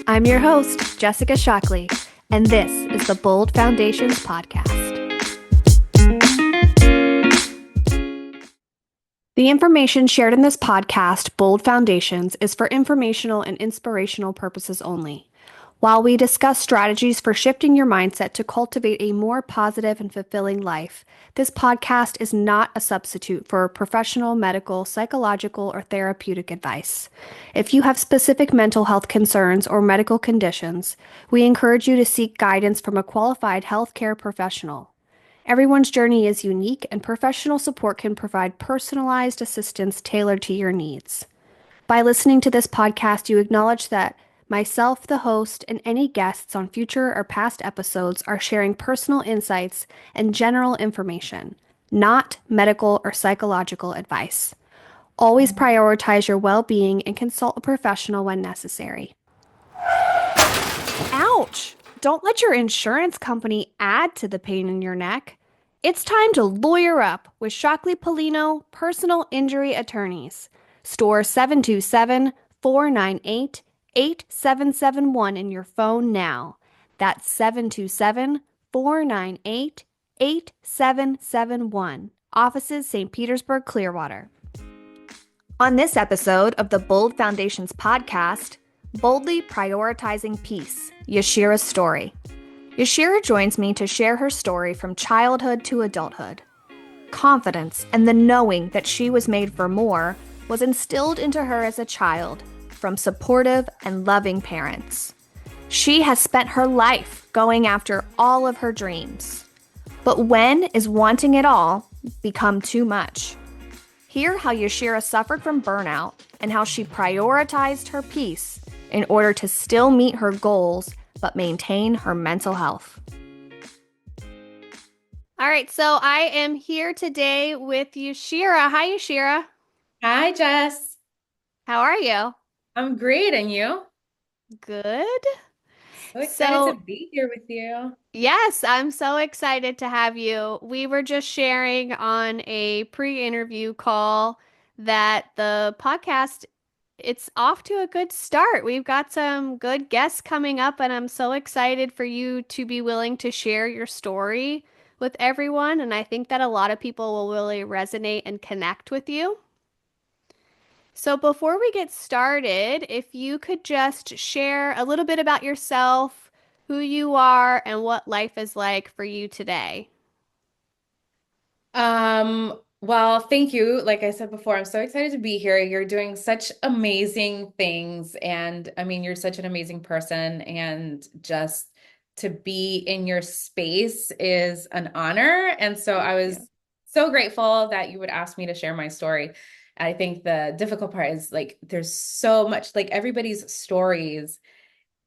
I'm your host, Jessica Shockley, and this is the Bold Foundations Podcast. The information shared in this podcast, Bold Foundations, is for informational and inspirational purposes only. While we discuss strategies for shifting your mindset to cultivate a more positive and fulfilling life, this podcast is not a substitute for professional, medical, psychological, or therapeutic advice. If you have specific mental health concerns or medical conditions, we encourage you to seek guidance from a qualified healthcare professional. Everyone's journey is unique, and professional support can provide personalized assistance tailored to your needs. By listening to this podcast, you acknowledge that myself, the host, and any guests on future or past episodes are sharing personal insights and general information, not medical or psychological advice. Always prioritize your well-being and consult a professional when necessary. Ouch! Don't let your insurance company add to the pain in your neck. It's time to lawyer up with Shockley Polino Personal Injury Attorneys. Store 727-498-8771 in your phone now. That's 727-498-8771. Offices St. Petersburg, Clearwater. On this episode of the Bold Foundations podcast, Boldly Prioritizing Peace, Yashira's story. Yashira joins me to share her story from childhood to adulthood. Confidence and the knowing that she was made for more was instilled into her as a child from supportive and loving parents. She has spent her life going after all of her dreams. But when is wanting it all become too much? Hear how Yashira suffered from burnout and how she prioritized her peace in order to still meet her goals but maintain her mental health. All right, so I am here today with Yashira. Hi, Yashira. Hi, Jess. How are you? I'm great, and you? Good. So excited to So, be here with you. yes, I'm so excited to have you. We were just sharing on a pre-interview call that the podcast, it's off to a good start. We've got some good guests coming up, and I'm so excited for you to be willing to share your story with everyone. And I think that a lot of people will really resonate and connect with you. So before we get started, if you could just share a little bit about yourself, who you are, and what life is like for you today. Well, thank you. Like I said before, I'm so excited to be here. You're doing such amazing things, and I mean, you're such an amazing person, and just to be in your space is an honor. And so Thank I you. was so grateful that you would ask me to share my story. I think the difficult part is like there's so much, like everybody's stories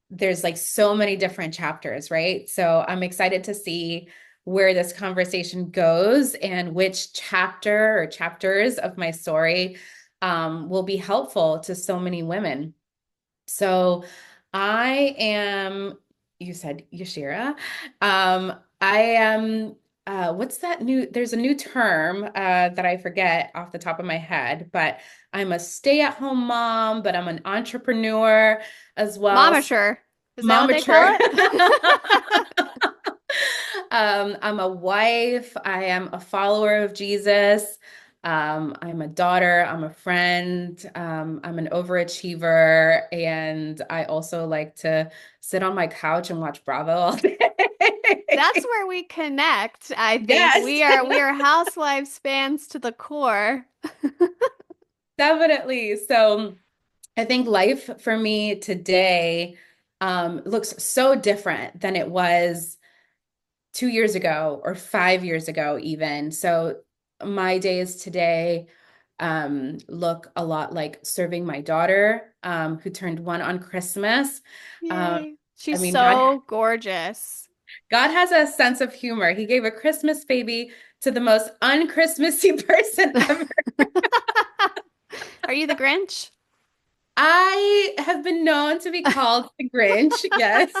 there's like so many different chapters, right? So I'm excited to see where this conversation goes and which chapter or chapters of my story will be helpful to so many women. So I am, you said Yashira. I am, what's that new, there's a new term that I forget off the top of my head, but I'm a stay-at-home mom, but I'm an entrepreneur as well. Momature. Is that what they call Momature. it? I'm a wife. I am a follower of Jesus. I'm a daughter. I'm a friend. I'm an overachiever. And I also like to sit on my couch and watch Bravo all day. That's where we connect, I think. Yes, We are housewives fans to the core. definitely. So I think life for me today looks so different than it was 2 years ago or 5 years ago, even. So my days today look a lot like serving my daughter, who turned one on Christmas. Um, Yay. I She's mean, God, so gorgeous. God has a sense of humor. He gave a Christmas baby to the most un-Christmassy person ever. Are you the Grinch? I have been known to be called the Grinch, yes.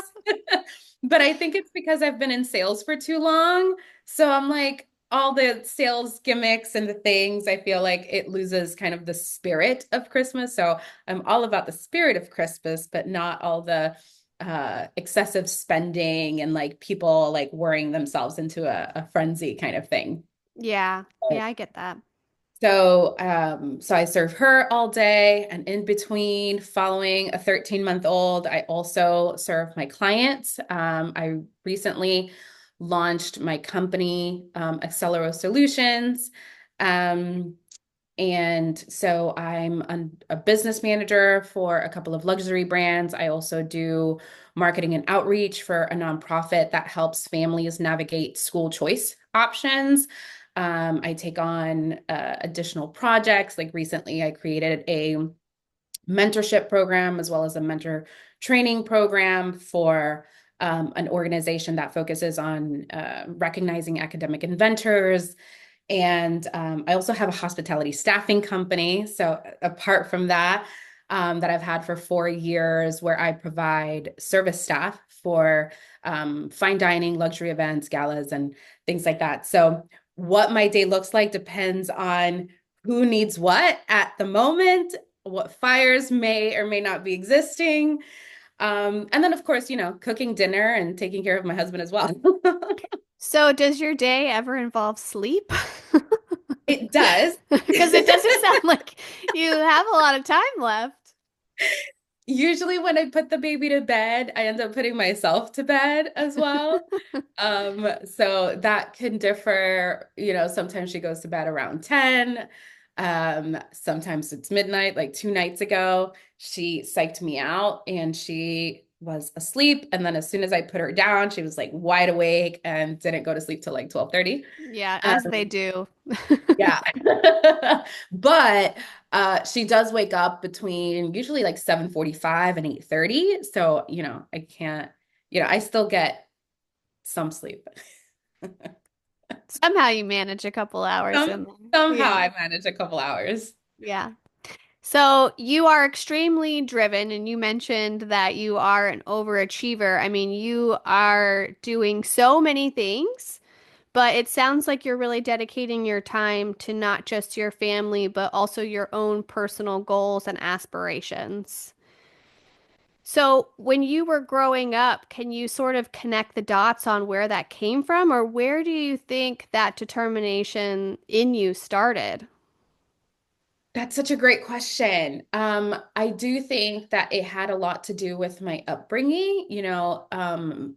But I think it's because I've been in sales for too long. So I'm like, all the sales gimmicks and the things, I feel like it loses kind of the spirit of Christmas. So I'm all about the spirit of Christmas, but not all the excessive spending and like people like worrying themselves into a frenzy kind of thing. Yeah. Yeah, I get that. So I serve her all day, and in between, following a 13-month-old, I also serve my clients. I recently launched my company, Accelero Solutions. Um, and so a business manager for a couple of luxury brands. I also do marketing and outreach for a nonprofit that helps families navigate school choice options. I take on additional projects. Like recently, I created a mentorship program as well as a mentor training program for an organization that focuses on recognizing academic inventors, and I also have a hospitality staffing company. So apart from that, that I've had for 4 years, where I provide service staff for fine dining, luxury events, galas, and things like that. So what my day looks like depends on who needs what at the moment, what fires may or may not be existing. And then, of course, cooking dinner and taking care of my husband as well. So, does your day ever involve sleep? It does. Because it doesn't sound like you have a lot of time left. Usually when I put the baby to bed, I end up putting myself to bed as well. So that can differ. Sometimes she goes to bed around 10. Sometimes it's midnight. Like 2 nights ago, she psyched me out and she was asleep. And then as soon as I put her down, she was like wide awake and didn't go to sleep till like 12:30. Yeah, as they do. Yeah. But she does wake up between usually like 7:45 and 8:30. So, I can't, I still get some sleep. Somehow you manage a couple hours Some, in there. somehow Yeah. I manage a couple hours. Yeah. So you are extremely driven, and you mentioned that you are an overachiever. I mean, you are doing so many things, but it sounds like you're really dedicating your time to not just your family, but also your own personal goals and aspirations. So, when you were growing up, can you sort of connect the dots on where that came from, or where do you think that determination in you started? That's such a great question. I do think that it had a lot to do with my upbringing.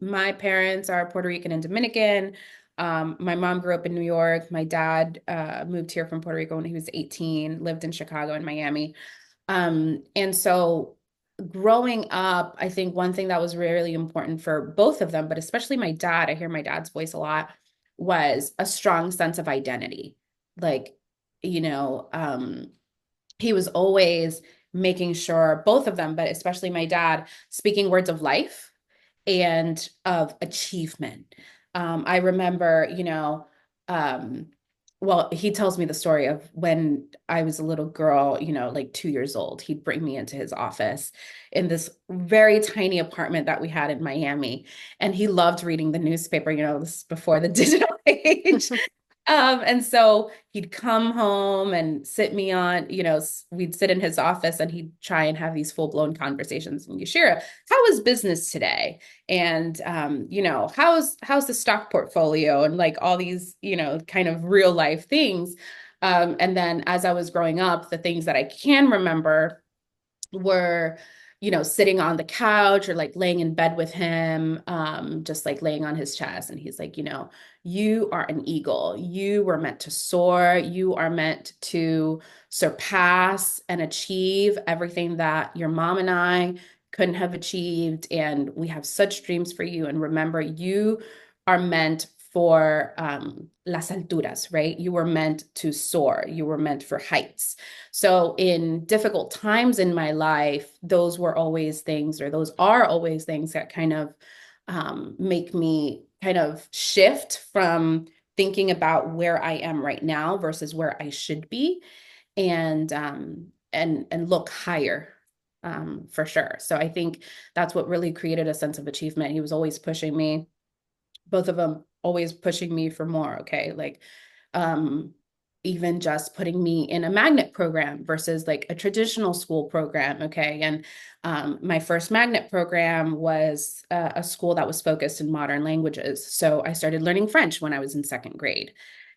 My parents are Puerto Rican and Dominican. My mom grew up in New York. My dad moved here from Puerto Rico when he was 18, lived in Chicago and Miami. And so growing up, I think one thing that was really important for both of them, but especially my dad, I hear my dad's voice a lot, was a strong sense of identity. Like, you know, um, he was always making sure, both of them, but especially my dad, speaking words of life and of achievement. I remember, um, well, he tells me the story of when I was a little girl, like 2 years old. He'd bring me into his office in this very tiny apartment that we had in Miami. And he loved reading the newspaper, this is before the digital age. And so he'd come home and sit me on, we'd sit in his office and he'd try and have these full-blown conversations. And Yashira, how is business today? And how's the stock portfolio and like all these, kind of real life things. And then as I was growing up, the things that I can remember were sitting on the couch or like laying in bed with him, just like laying on his chest, and he's like, you are an eagle, you were meant to soar, you are meant to surpass and achieve everything that your mom and I couldn't have achieved, and we have such dreams for you, and remember, you are meant for las alturas, right? You were meant to soar, you were meant for heights. So in difficult times in my life, those were always things, or those are always things that kind of make me kind of shift from thinking about where I am right now versus where I should be, and look higher, for sure. So I think that's what really created a sense of achievement. He was always pushing me, both of them always pushing me for more. Okay. Like, um, even just putting me in a magnet program versus like a traditional school program. Okay. And my first magnet program was a school that was focused in modern languages. So I started learning French when I was in second grade.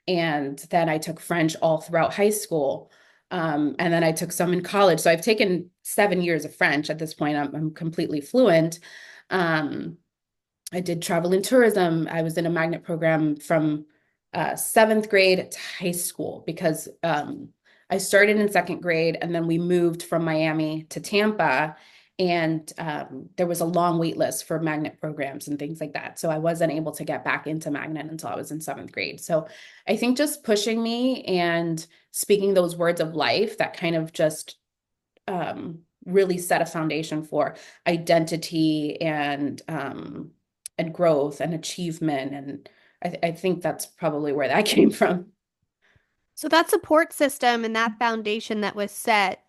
And then I took French all throughout high school. And then I took some in college. So I've taken 7 years of French. At this point, I'm completely fluent. Um, I did travel and tourism. I was in a magnet program from seventh grade to high school because I started in second grade and then we moved from Miami to Tampa. And there was a long wait list for magnet programs and things like that. So I wasn't able to get back into magnet until I was in seventh grade. So I think just pushing me and speaking those words of life that kind of just really set a foundation for identity and growth and achievement. And I think that's probably where that came from. So that support system and that foundation that was set,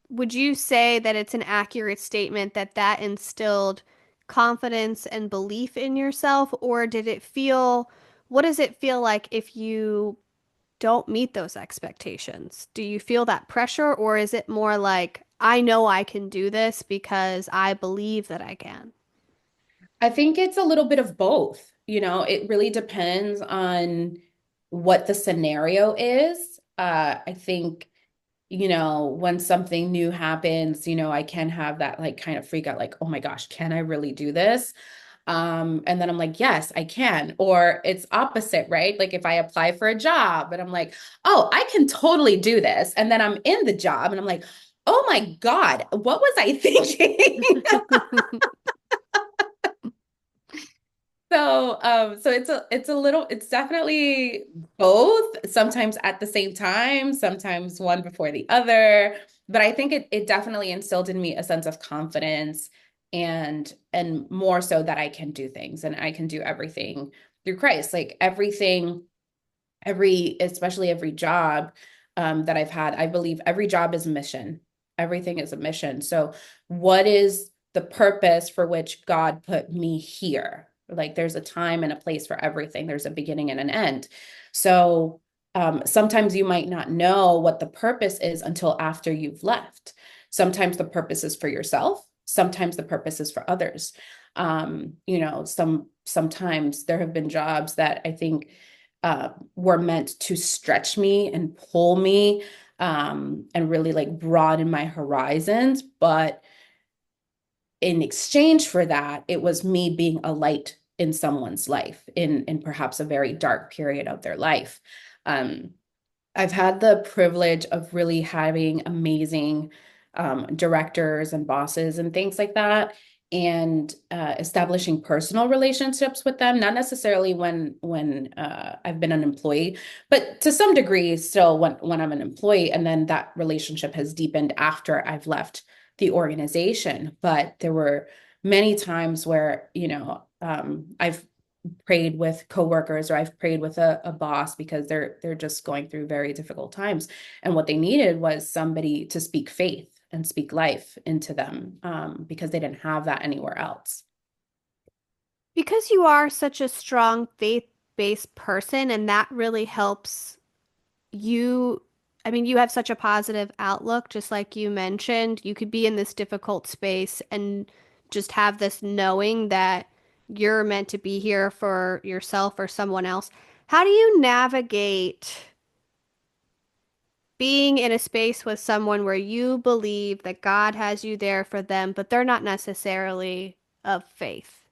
would you say that it's an accurate statement that that instilled confidence and belief in yourself, or did it feel, what does it feel like if you don't meet those expectations? Do you feel that pressure, or is it more like, I know I can do this because I believe that I can? I think it's a little bit of both. It really depends on what the scenario is. I think, when something new happens, I can have that like kind of freak out, like, oh my gosh, can I really do this? And then I'm like, yes, I can. Or it's opposite, right? Like if I apply for a job and I'm like, oh, I can totally do this. And then I'm in the job and I'm like, oh my God, what was I thinking? So it's definitely both, sometimes at the same time, sometimes one before the other. But I think it definitely instilled in me a sense of confidence and more so that I can do things and I can do everything through Christ. Like everything, especially every job that I've had, I believe every job is a mission. Everything is a mission. So, what is the purpose for which God put me here? Like, there's a time and a place for everything. There's a beginning and an end. So, sometimes you might not know what the purpose is until after you've left. Sometimes the purpose is for yourself. Sometimes the purpose is for others. Sometimes there have been jobs that I think were meant to stretch me and pull me and really like broaden my horizons. But in exchange for that, it was me being a light in someone's life in perhaps a very dark period of their life. Um, I've had the privilege of really having amazing directors and bosses and things like that, and establishing personal relationships with them. Not necessarily when I've been an employee, but to some degree still when I'm an employee. And then that relationship has deepened after I've left the organization. But there were many times where I've prayed with coworkers or I've prayed with a boss because they're just going through very difficult times. And what they needed was somebody to speak faith and speak life into them because they didn't have that anywhere else. Because you are such a strong faith-based person, and that really helps you. I mean, you have such a positive outlook, just like you mentioned. You could be in this difficult space and just have this knowing that you're meant to be here for yourself or someone else. How do you navigate being in a space with someone where you believe that God has you there for them, but they're not necessarily of faith?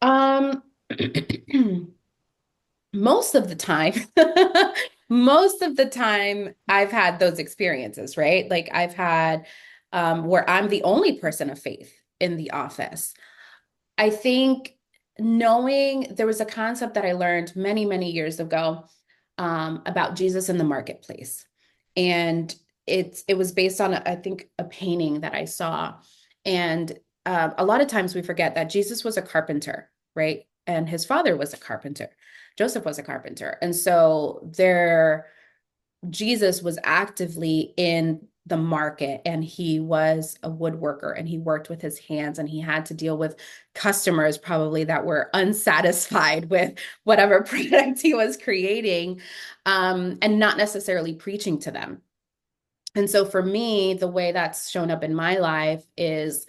Um, most of the time, most of the time I've had those experiences, right? Like I've had where I'm the only person of faith in the office. I think knowing there was a concept that I learned many, many years ago about Jesus in the marketplace. And it was based on, I think, a painting that I saw. And a lot of times we forget that Jesus was a carpenter, right? And his father was a carpenter. Joseph was a carpenter. And so Jesus was actively in the market, and he was a woodworker, and he worked with his hands, and he had to deal with customers probably that were unsatisfied with whatever product he was creating, and not necessarily preaching to them. And so for me, the way that's shown up in my life is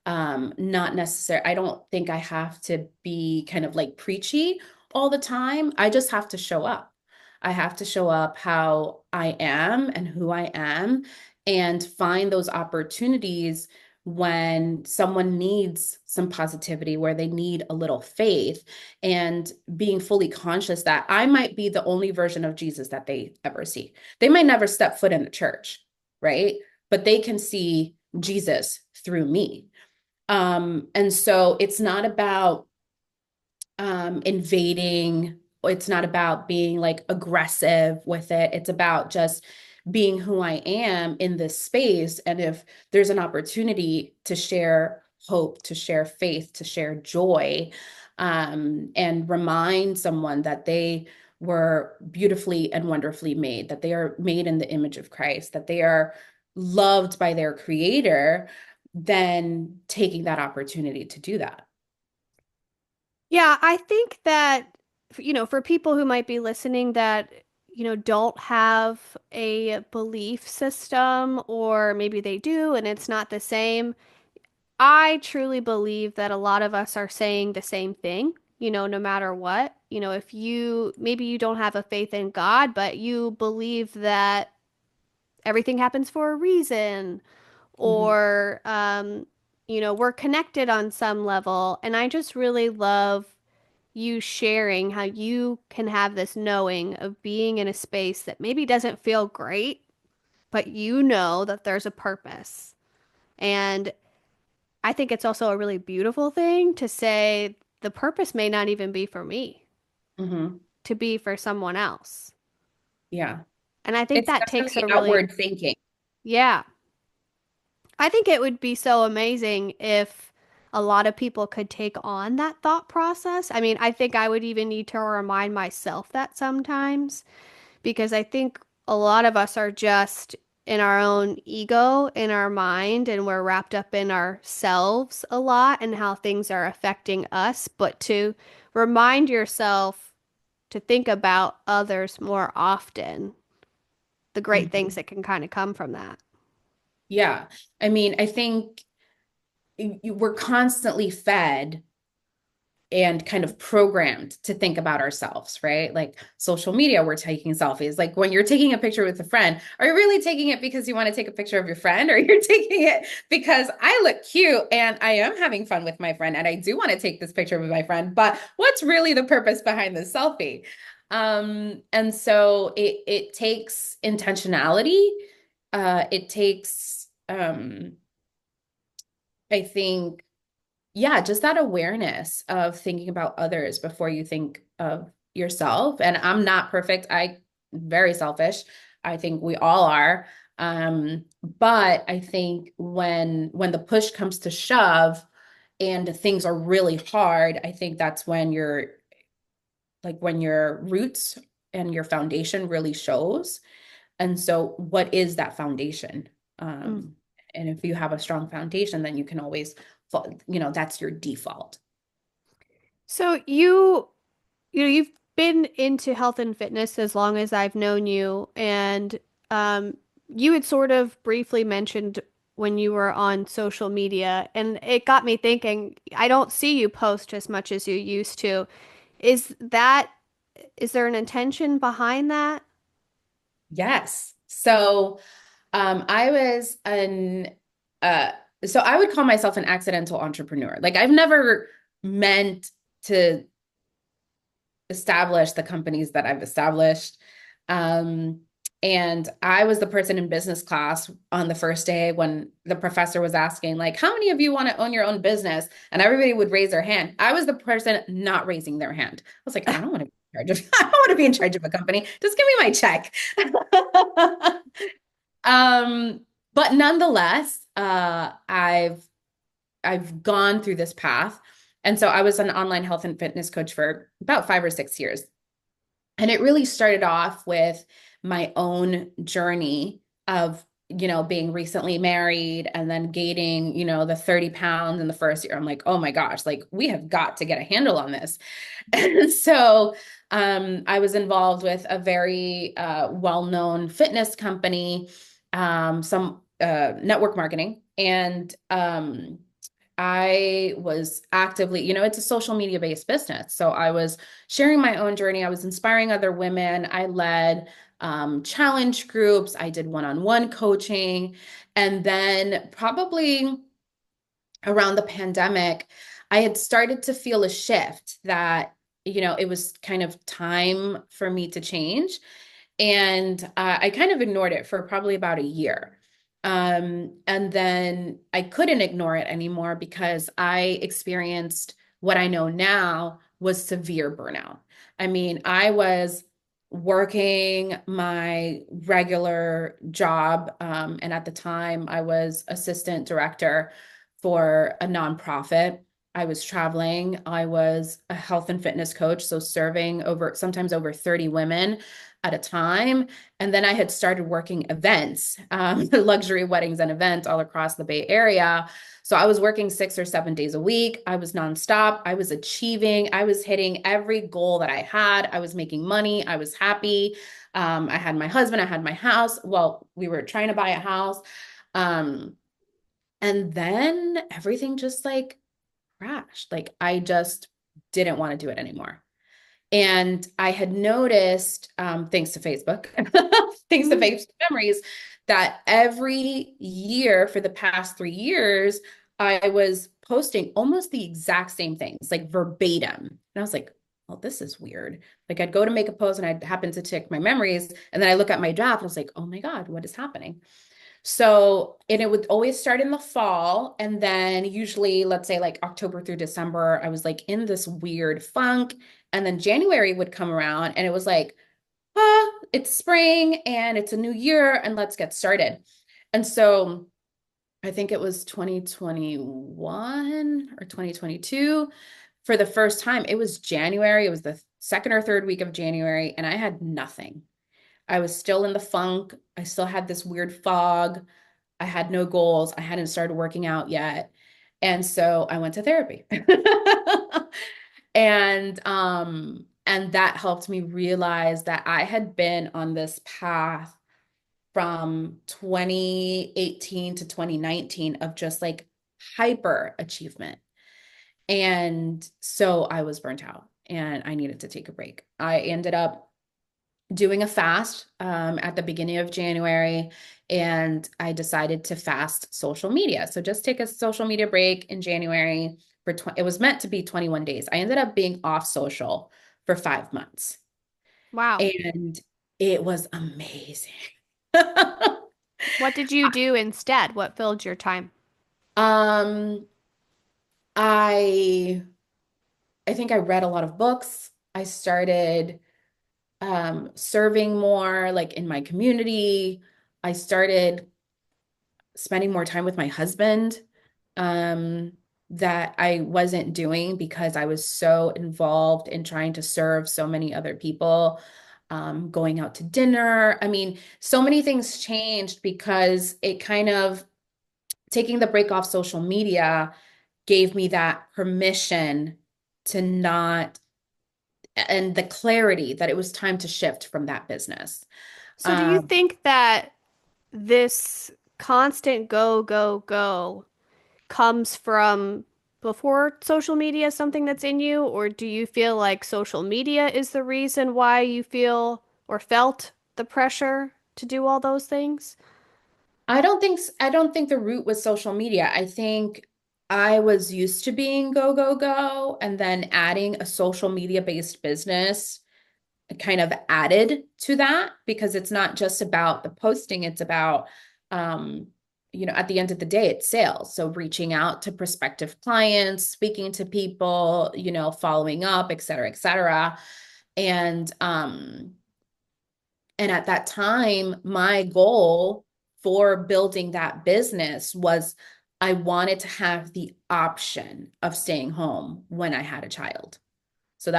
not necessary. I don't think I have to be kind of like preachy all the time. I just have to show up. I have to show up how I am and who I am, and find those opportunities when someone needs some positivity, where they need a little faith, and being fully conscious that I might be the only version of Jesus that they ever see. They might never step foot in the church, right? But they can see Jesus through me. And so it's not about invading, it's not about being like aggressive with it. It's about just being who I am in this space. And if there's an opportunity to share hope, to share faith, to share joy, and remind someone that they were beautifully and wonderfully made, that they are made in the image of Christ, that they are loved by their creator, then taking that opportunity to do that. Yeah, I think that, for people who might be listening that, don't have a belief system, or maybe they do and it's not the same. I truly believe that a lot of us are saying the same thing, no matter what. If maybe you don't have a faith in God, but you believe that everything happens for a reason, Mhm. or, we're connected on some level. And I just really love you sharing how you can have this knowing of being in a space that maybe doesn't feel great, but you know that there's a purpose. And I think it's also a really beautiful thing to say the purpose may not even be for me, Mhm. to be for someone else. Yeah. And I think It's that takes definitely a really, outward thinking. yeah, I think it would be so amazing if a lot of people could take on that thought process. I mean, I think I would even need to remind myself that sometimes, because I think a lot of us are just in our own ego, in our mind, and we're wrapped up in ourselves a lot and how things are affecting us. But to remind yourself to think about others more often, the great things Mhm. that can kind of come from that. Yeah. I mean, I think we're constantly fed and kind of programmed to think about ourselves, right? Like social media, we're taking selfies. Like when you're taking a picture with a friend, are you really taking it because you want to take a picture of your friend, or you're taking it because I look cute and I am having fun with my friend and I do want to take this picture with my friend, but what's really the purpose behind this selfie? And so it takes intentionality. It takes I think, yeah, just that awareness of thinking about others before you think of yourself. And I'm not perfect. I very selfish. I think we all are. But I think when the push comes to shove and things are really hard, I think that's when when your roots and your foundation really shows. And so what is that foundation? Mm. Um, and if you have a strong foundation, then you can always, that's your default. So you've been into health and fitness as long as I've known you, and um, you had sort of briefly mentioned when you were on social media, and it got me thinking, I don't see you post as much as you used to. Is that, is there an intention behind that? Yes. So I was an uh so I would call myself an accidental entrepreneur. Like I've never meant to establish the companies that I've established. Um, and I was the person in business class on the first day when the professor was asking, like, how many of you want to own your own business? And everybody would raise their hand. I was the person not raising their hand. I was like, I don't want to be in charge of, I don't want to be in charge of a company. Just give me my check. um, but nonetheless, I've gone through this path. And so I was an online health and fitness coach for about 5 or 6 years. And it really started off with my own journey of being recently married and then gaining, the 30 pounds in the first year. I'm like, oh my gosh, like we have got to get a handle on this. And so I was involved with a very well-known fitness company, some network marketing. And I was actively, it's a social media based business. So I was sharing my own journey. I was inspiring other women. I led challenge groups. I did one-on-one coaching. And then probably around the pandemic, I had started to feel a shift that, it was kind of time for me to change. And I kind of ignored it for probably about a year. And then I couldn't ignore it anymore because I experienced what I know now was severe burnout. I mean, I was working my regular job, and at the time I was assistant director for a nonprofit. I was traveling. I was a health and fitness coach, so serving sometimes over 30 women at a time. And then I had started working events, luxury weddings and events all across the Bay Area. So I was working 6 or 7 days a week. I was nonstop. I was achieving. I was hitting every goal that I had. I was making money. I was happy. I had my husband. I had my house. Well, we were trying to buy a house. Um, and then everything just like crashed. Like I just didn't want to do it anymore. And I had noticed, thanks to Facebook, thanks to Mhm. Facebook memories, that every year for the past 3 years, I was posting almost the exact same things, like verbatim. And I was like, well, this is weird. Like I'd go to make a post and I'd happen to check my memories. And then I look at my draft and I was like, oh my God, what is happening? So, and it would always start in the fall. And then usually, let's say like October through December, I was like in this weird funk. And then January would come around and it was like, it's spring and it's a new year and let's get started. And so I think it was 2021 or 2022. For the first time, it was January. It was the second or third week of January, and I had nothing. I was still in the funk. I still had this weird fog. I had no goals. I hadn't started working out yet. And so I went to therapy. And that helped me realize that I had been on this path from 2018 to 2019 of just like hyper achievement. And so I was burnt out and I needed to take a break. I ended up doing a fast at the beginning of January, and I decided to fast social media. So just take a social media break in January for it was meant to be 21 days. I ended up being off social for 5 months, Wow. and it was amazing. What did you do instead? What filled your time? um, I I think I read a lot of books. I started serving more like in my community. I started spending more time with my husband, um, that I wasn't doing because I was so involved in trying to serve so many other people, going out to dinner. I mean, so many things changed because it kind of taking the break off social media gave me that permission to not, and the clarity that it was time to shift from that business. So, do you Um, think that this constant go, go, go comes from before social media, something that's in you, or do you feel like social media is the reason why you feel or felt the pressure to do all those things? I don't think the root was social media. I think I was used to being go, go, go, and then adding a social media based business kind of added to that because it's not just about the posting, it's about at the end of the day, it's sales. So reaching out to prospective clients, speaking to people, following up, et cetera, et cetera. And and at that time, my goal for building that business was I wanted to have the option of staying home when I had a child. So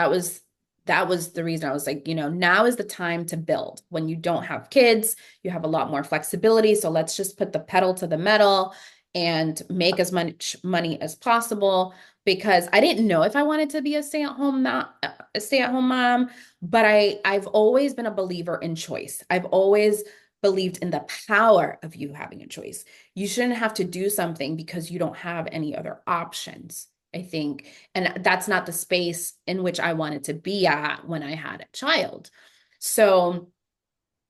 that was the reason I was like, now is the time to build. When you don't have kids, you have a lot more flexibility. So let's just put the pedal to the metal and make as much money as possible, because I didn't know if I wanted to be a stay-at-home mom, but I've always been a believer in choice. I've always believed in the power of you having a choice. You shouldn't have to do something because you don't have any other options, I think. And that's not the space in which I wanted to be at when I had a child. So,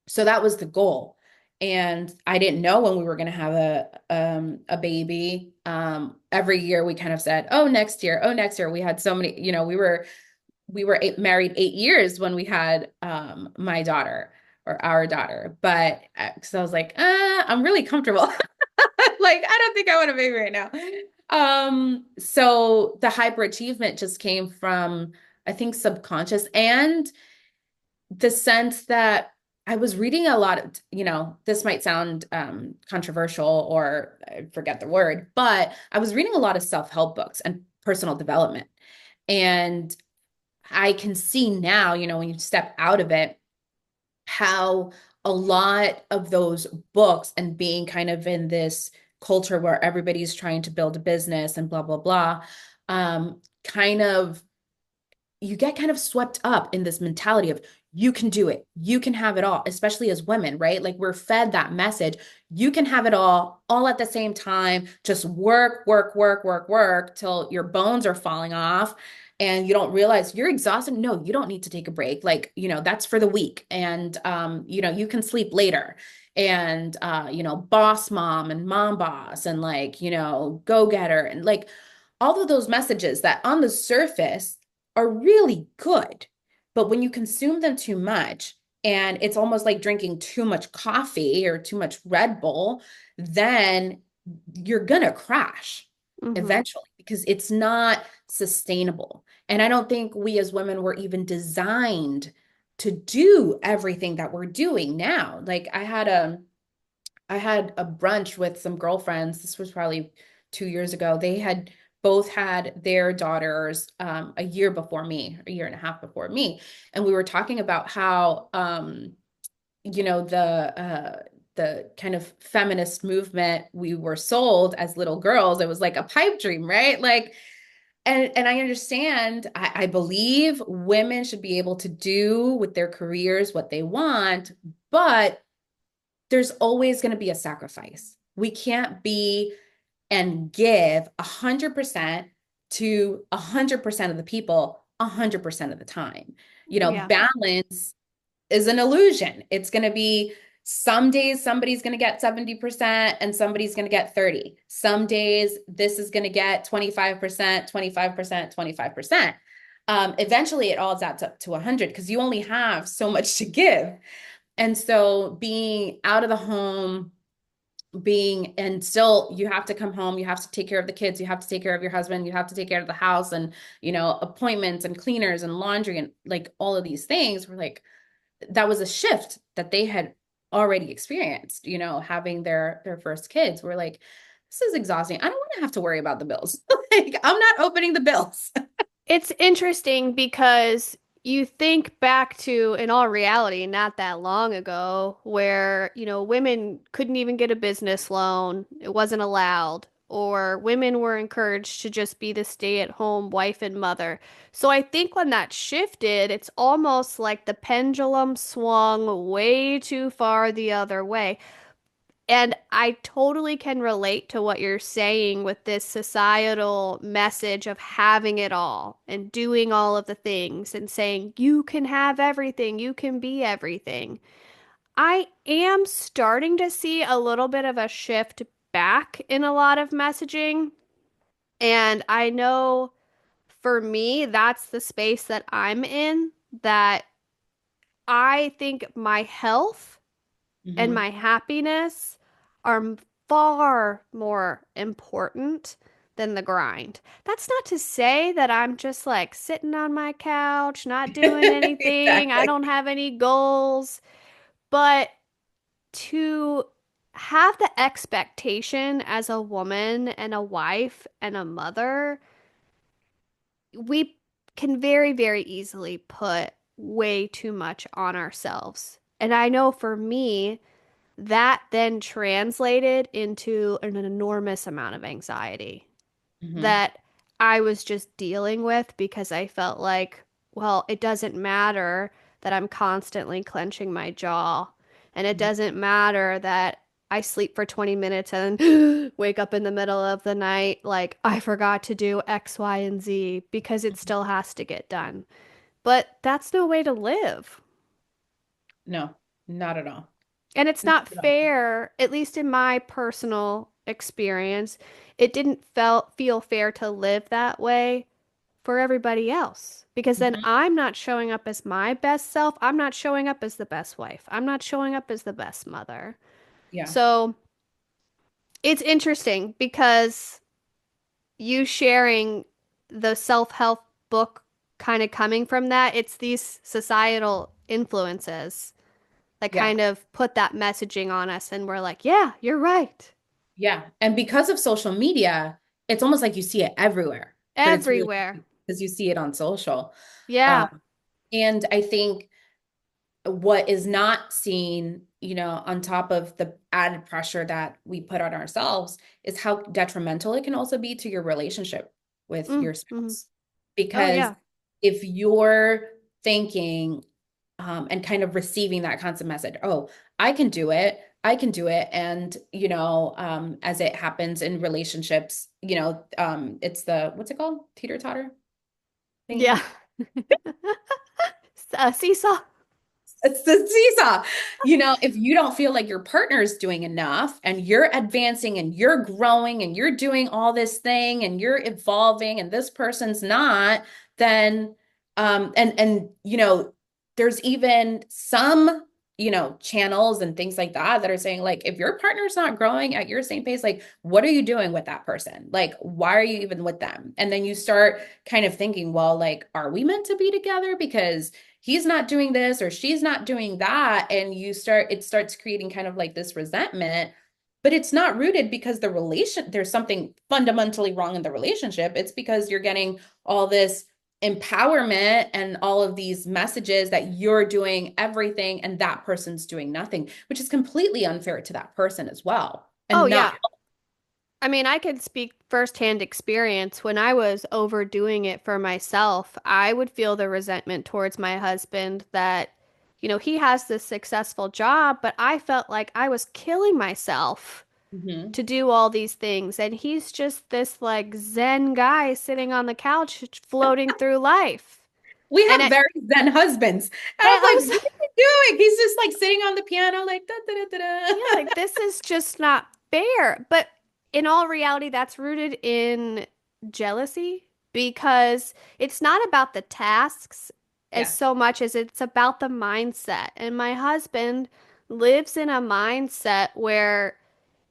so that was the goal. And I didn't know when we were going to have a baby. Every year we kind of said, "Oh, next year. Oh, next year." We had so many, we were married 8 years when we had my daughter, or our daughter. But so I was like, I'm really comfortable. Like, I don't think I want a baby right now. So the hyperachievement just came from, I think, subconscious, and the sense that I was reading a lot of, this might sound controversial, or I forget the word, but I was reading a lot of self-help books and personal development. And I can see now, when you step out of it, how a lot of those books, and being kind of in this culture where everybody's trying to build a business and blah, blah, blah, kind of, you get kind of swept up in this mentality of you can do it, you can have it all, especially as women, right? Like, we're fed that message. You can have it all at the same time. Just work, work, work, work, work till your bones are falling off and you don't realize you're exhausted. No, you don't need to take a break. Like, that's for the week. And you can sleep later. And boss mom and mom boss, and like, go getter, and like all of those messages that on the surface are really good. But when you consume them too much, and it's almost like drinking too much coffee or too much Red Bull, then you're going to crash Hmm. eventually, because it's not sustainable. And I don't think we as women were even designed to do everything that we're doing now. Like, I had a brunch with some girlfriends. This was probably 2 years ago. They had both had their daughters a year before me, a year and a half before me. And we were talking about how, you know, the uh, the kind of feminist movement we were sold as little girls. It was like a pipe dream, right? Like, and I understand, I believe women should be able to do with their careers what they want, but there's always going to be a sacrifice. We can't be and give 100% to 100% of the people 100% of the time. Yeah. Balance is an illusion. It's going to be some days somebody's going to get 70% and somebody's going to get 30. Some days this is going to get 25%, 25%, 25%. Eventually it all adds up to 100, because you only have so much to give. And so being out of the home, and still you have to come home, you have to take care of the kids, you have to take care of your husband, you have to take care of the house, and appointments and cleaners and laundry and like all of these things were like, that was a shift that they had already experienced, having their first kids. We're like, this is exhausting. I don't want to have to worry about the bills. Like, I'm not opening the bills. It's interesting because you think back to, in all reality, not that long ago, where, women couldn't even get a business loan. It wasn't allowed. Or women were encouraged to just be the stay-at-home wife and mother. So I think when that shifted, it's almost like the pendulum swung way too far the other way. And I totally can relate to what you're saying with this societal message of having it all and doing all of the things and saying, you can have everything, you can be everything. I am starting to see a little bit of a shift back in a lot of messaging. And I know for me, that's the space that I'm in, that I think my health and Mhm. my happiness are far more important than the grind. That's not to say that I'm just like sitting on my couch, not doing anything. I Exactly. don't have any goals, but to have the expectation as a woman and a wife and a mother, we can very, very easily put way too much on ourselves. And I know for me, that then translated into an enormous amount of anxiety Hmm. that I was just dealing with because I felt like, well, it doesn't matter that I'm constantly clenching my jaw. And it doesn't matter that I sleep for 20 minutes and wake up in the middle of the night like I forgot to do X, Y, and Z because it still has to get done. But that's no way to live. No, not at all. And it's Not not at all. fair, at least in my personal experience, it didn't feel fair to live that way for everybody else. Because then Mhm. I'm not showing up as my best self. I'm not showing up as the best wife. I'm not showing up as the best mother. Yeah. So it's interesting because you sharing the self-help book kind of coming from that, it's these societal influences that Yeah. kind of put that messaging on us. And we're like, yeah, you're right. Yeah. And because of social media, it's almost like you see it everywhere, but it's really Everywhere. because you see it on social. Uh, Yeah. and I think what is not seen, on top of the added pressure that we put on ourselves is how detrimental it can also be to your relationship with your Mm-hmm. spouse. Oh, Because yeah. if you're thinking and kind of receiving that constant message, oh, I can do it. I can do it. And, as it happens in relationships, it's what's it called? Teeter totter thing. Yeah. Seesaw. It's the seesaw. If you don't feel like your partner is doing enough and you're advancing and you're growing and you're doing all this thing and you're evolving and this person's not, then there's even some, channels and things like that are saying like if your partner's not growing at your same pace, like what are you doing with that person? Like why are you even with them? And then you start kind of thinking, well, like are we meant to be together because he's not doing this or she's not doing that, and it starts creating kind of like this resentment, but it's not rooted because there's something fundamentally wrong in the relationship. It's because you're getting all this empowerment and all of these messages that you're doing everything and that person's doing nothing, which is completely unfair to that person as well, Oh, and not. yeah. I mean, I could speak firsthand experience. When I was overdoing it for myself, I would feel the resentment towards my husband that, he has this successful job, but I felt like I was killing myself Mhm. to do all these things. And he's just this like Zen guy sitting on the couch floating through life. We And have very zen husbands. And I I'm was like, what are you doing? He's just like sitting on the piano, like da da da da Yeah, da. like this is just not fair. But in all reality, that's rooted in jealousy because it's not about the tasks as Yeah. so much as it's about the mindset. And my husband lives in a mindset where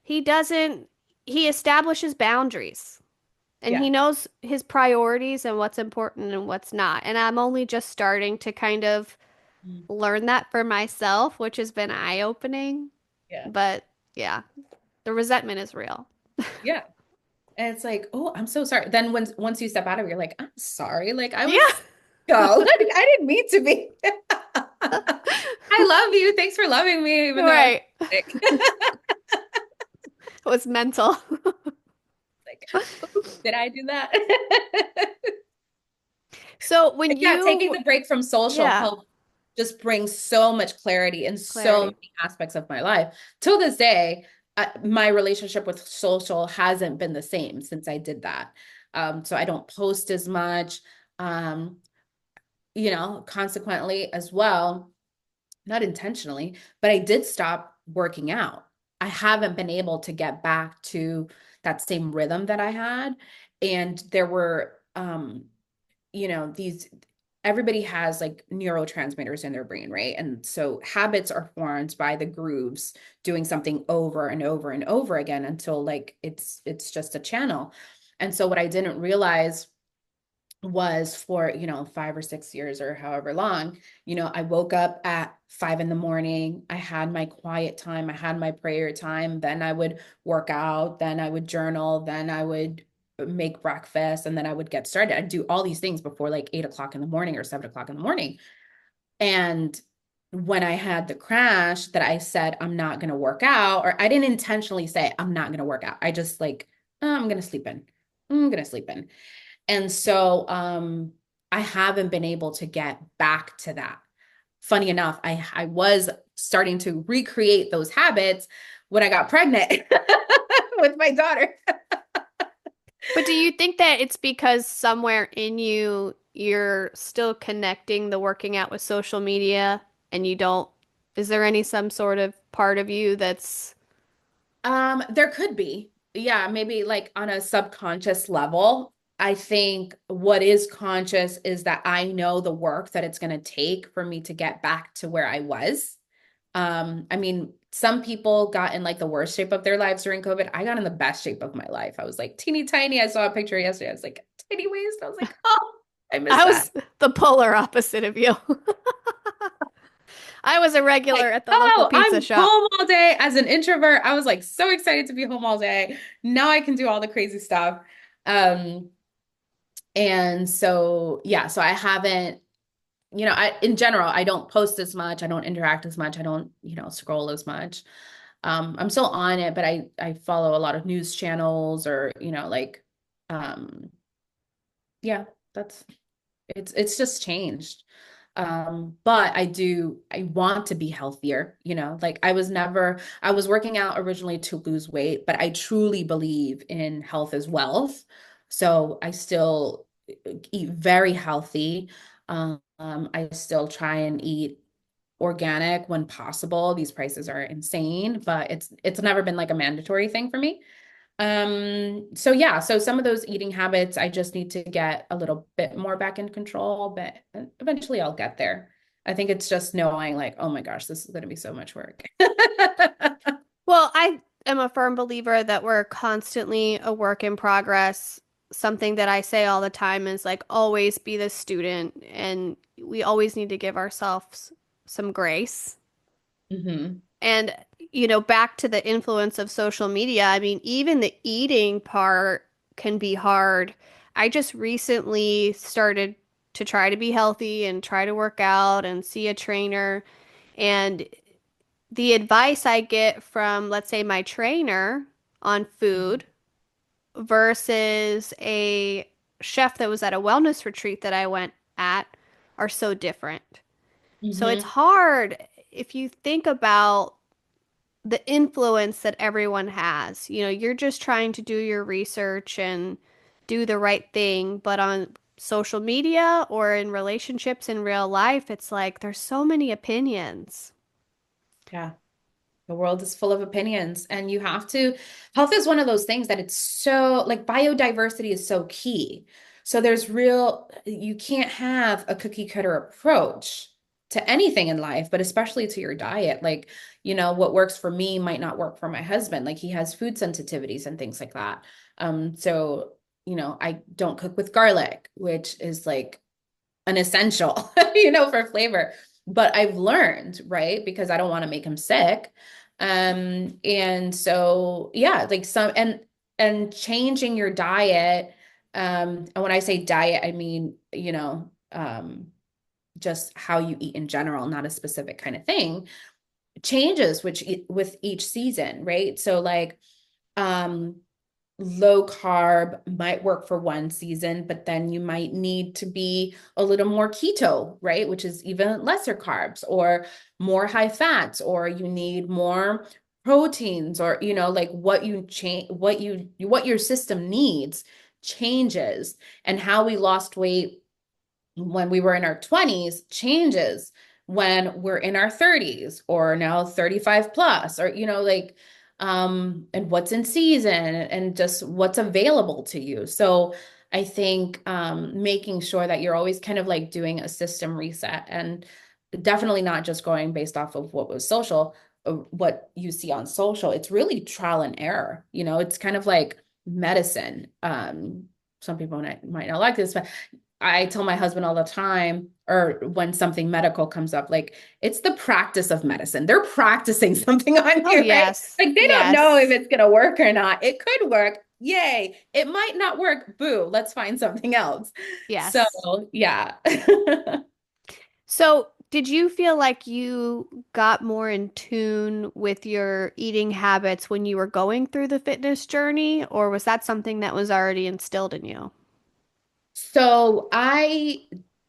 he doesn't, he establishes boundaries and Yeah. he knows his priorities and what's important and what's not. And I'm only just starting to kind of Mm. learn that for myself, which has been eye-opening. Yeah. But yeah. The resentment is real. Yeah. And it's like, oh, I'm so sorry. Then once you step out of it, you're like, I'm sorry. Like I Yeah, was go. I didn't mean to be. I love you. Thanks for loving me, even though I was right. sick. It was mental. Like, oops, did I do that? So when Yeah, taking you, the break from social yeah, helped just bring so much clarity in so clarity. many aspects of my life. Till this day, my relationship with social hasn't been the same since I did that. So I don't post as much. Um, consequently as well, not intentionally, but I did stop working out. I haven't been able to get back to that same rhythm that I had. And there were, these everybody has like neurotransmitters in their brain, right? And so habits are formed by the grooves doing something over and over and over again until like it's just a channel. And so what I didn't realize was for 5 or 6 years or however long, I woke up at 5 in the morning, I had my quiet time, I had my prayer time, then I would work out, then I would journal, then I would make breakfast, and then I would get started. I'd do all these things before like 8 o'clock in the morning or 7 o'clock in the morning. And when I had the crash that I said, I'm not going to work out, or I didn't intentionally say, I'm not going to work out. I just like, "Oh, I'm going to sleep in. I'm going to sleep in." And so I haven't been able to get back to that. Funny enough, I was starting to recreate those habits when I got pregnant with my daughter. But do you think that it's because somewhere in you, you're still connecting the working out with social media and you don't, is there any some sort of part of you that's, There could be. Yeah, maybe like on a subconscious level. I think what is conscious is that I know the work that it's going to take for me to get back to where I was. I mean, some people got in like the worst shape of their lives during COVID. I got in the best shape of my life. I was like teeny tiny. I saw a picture yesterday. I was like tiny waist. I was like, oh, I miss I that. was the polar opposite of you. I was a regular Like, at the local oh, pizza I'm shop. home all day. As an introvert, I was like so excited to be home all day. Now I can do all the crazy stuff. Um, and so yeah, so I haven't, I in general, I don't post as much, I don't interact as much, I don't, scroll as much. I'm still on it, but I follow a lot of news channels or, like um yeah, that's it's just changed. But I want to be healthier, like I was working out originally to lose weight, but I truly believe in health as wealth. So I still eat very healthy. I still try and eat organic when possible. These prices are insane, but it's never been like a mandatory thing for me. So yeah, so some of those eating habits, I just need to get a little bit more back in control, but eventually I'll get there. I think it's just knowing like, oh my gosh, this is going to be so much work. Well, I am a firm believer that we're constantly a work in progress. Something that I say all the time is like always be the student, and we always need to give ourselves some grace. Hmm. And, back to the influence of social media, I mean, even the eating part can be hard. I just recently started to try to be healthy and try to work out and see a trainer. And the advice I get from, let's say, my trainer on food versus a chef that was at a wellness retreat that I went at are so different. So it's Hmm. hard if you think about the influence that everyone has. You're just trying to do your research and do the right thing, but on social media or in relationships in real life, it's like there's so many opinions. Yeah. The world is full of opinions, and health is one of those things that it's so, like, biodiversity is so key. So you can't have a cookie cutter approach to anything in life, but especially to your diet. Like, what works for me might not work for my husband. Like, he has food sensitivities and things like that. So, I don't cook with garlic, which is like an essential, for flavor. But I've learned, right? Because I don't want to make him sick. And so yeah, like and changing your diet. And when I say diet, I mean, just how you eat in general, not a specific kind of thing, changes which with each season, right? So like um low carb might work for one season, but then you might need to be a little more keto, right? Which is even lesser carbs, or more high fats, or you need more proteins, or like what you change, what your system needs changes. And how we lost weight when we were in our 20s changes when we're in our 30s, or now 35 plus, or like and what's in season, and just what's available to you. So I think making sure that you're always kind of like doing a system reset, and definitely not just going based off of what you see on social. It's really trial and error. It's kind of like medicine. Some people might not like this, but I tell my husband all the time, or when something medical comes up, like, it's the practice of medicine. They're practicing something on Oh, you, right? yes. Like, they don't know if Yes. it's going to work or not. It could work. Yay. It might not work. Boo. Let's find something else. So, Yes. yeah. So, did you feel like you got more in tune with your eating habits when you were going through the fitness journey, or was that something that was already instilled in you? So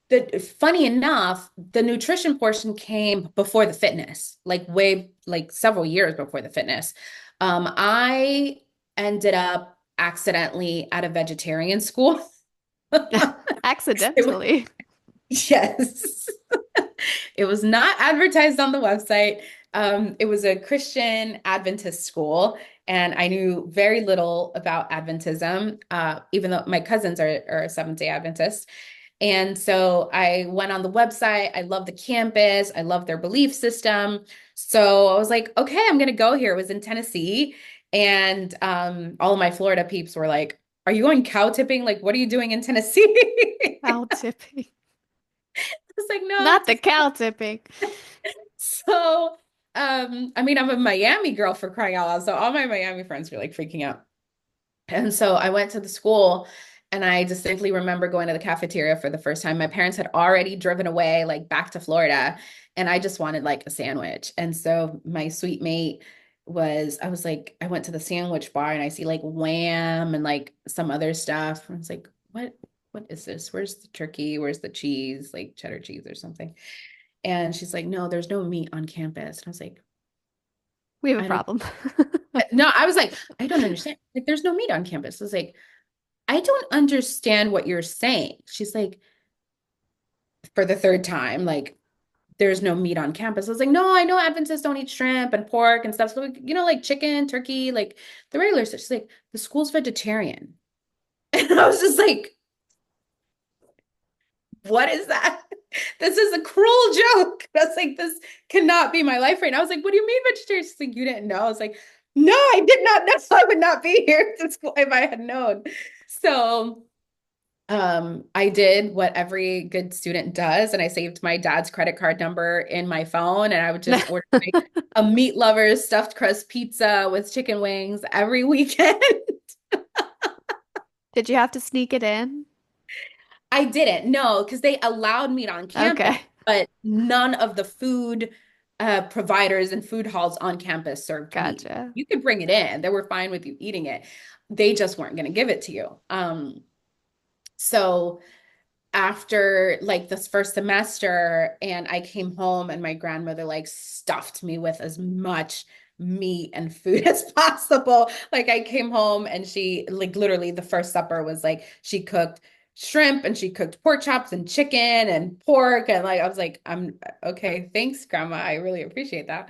the funny enough, the nutrition portion came before the fitness, like way, like several years before the fitness. I ended up accidentally at a vegetarian school. It was- Accidentally. yes. It was not advertised on the website. It was a Christian Adventist school, and I knew very little about Adventism, even though my cousins are Seventh-day Adventists. And so I went on the website. I love the campus. I love their belief system. So I was like, okay, I'm gonna go here. It was in Tennessee. And all of my Florida peeps were like, are you going cow tipping? Like, what are you doing in Tennessee? Cow tipping. I was like, no, Not it's the just cow tipping. so I mean, I'm a Miami girl for crying out loud. So all my Miami friends were like freaking out. And so I went to the school and I distinctly remember going to the cafeteria for the first time. My parents had already driven away, like back to Florida, and I just wanted like a sandwich. And so my sweet mate I was like, I went to the sandwich bar and I see like Wham and like some other stuff. I was like, what is this? Where's the turkey? Where's the cheese? Like cheddar cheese or something. And she's like, no, there's no meat on campus. And I was like, We have a I don't, problem. no, I was like, I don't understand. Like, there's no meat on campus. I was like, I don't understand what you're saying. She's like, for the third time, like, there's no meat on campus. I was like, no, I know Adventists don't eat shrimp and pork and stuff. So, like, like chicken, turkey, like the regular stuff. She's like, the school's vegetarian. And I was just like, what is that? This is a cruel joke. That's like, this cannot be my life right now. I was like, what do you mean vegetarian? She's like, you didn't know. I was like, no, I did not know. I would not be here at school if I had known. So I did what every good student does, and I saved my dad's credit card number in my phone, and I would just order like a meat lover's stuffed crust pizza with chicken wings every weekend. Did you have to sneak it in? I didn't, no, because they allowed meat on campus, Okay, but none of the food providers and food halls on campus served meat. gotcha. You could bring it in. They were fine with you eating it. They just weren't going to give it to you. So after like this first semester and I came home and my grandmother like stuffed me with as much meat and food as possible. Like I came home and she like literally the first supper was like she cooked shrimp and she cooked pork chops and chicken and pork and like I was like I'm okay, thanks grandma. I really appreciate that.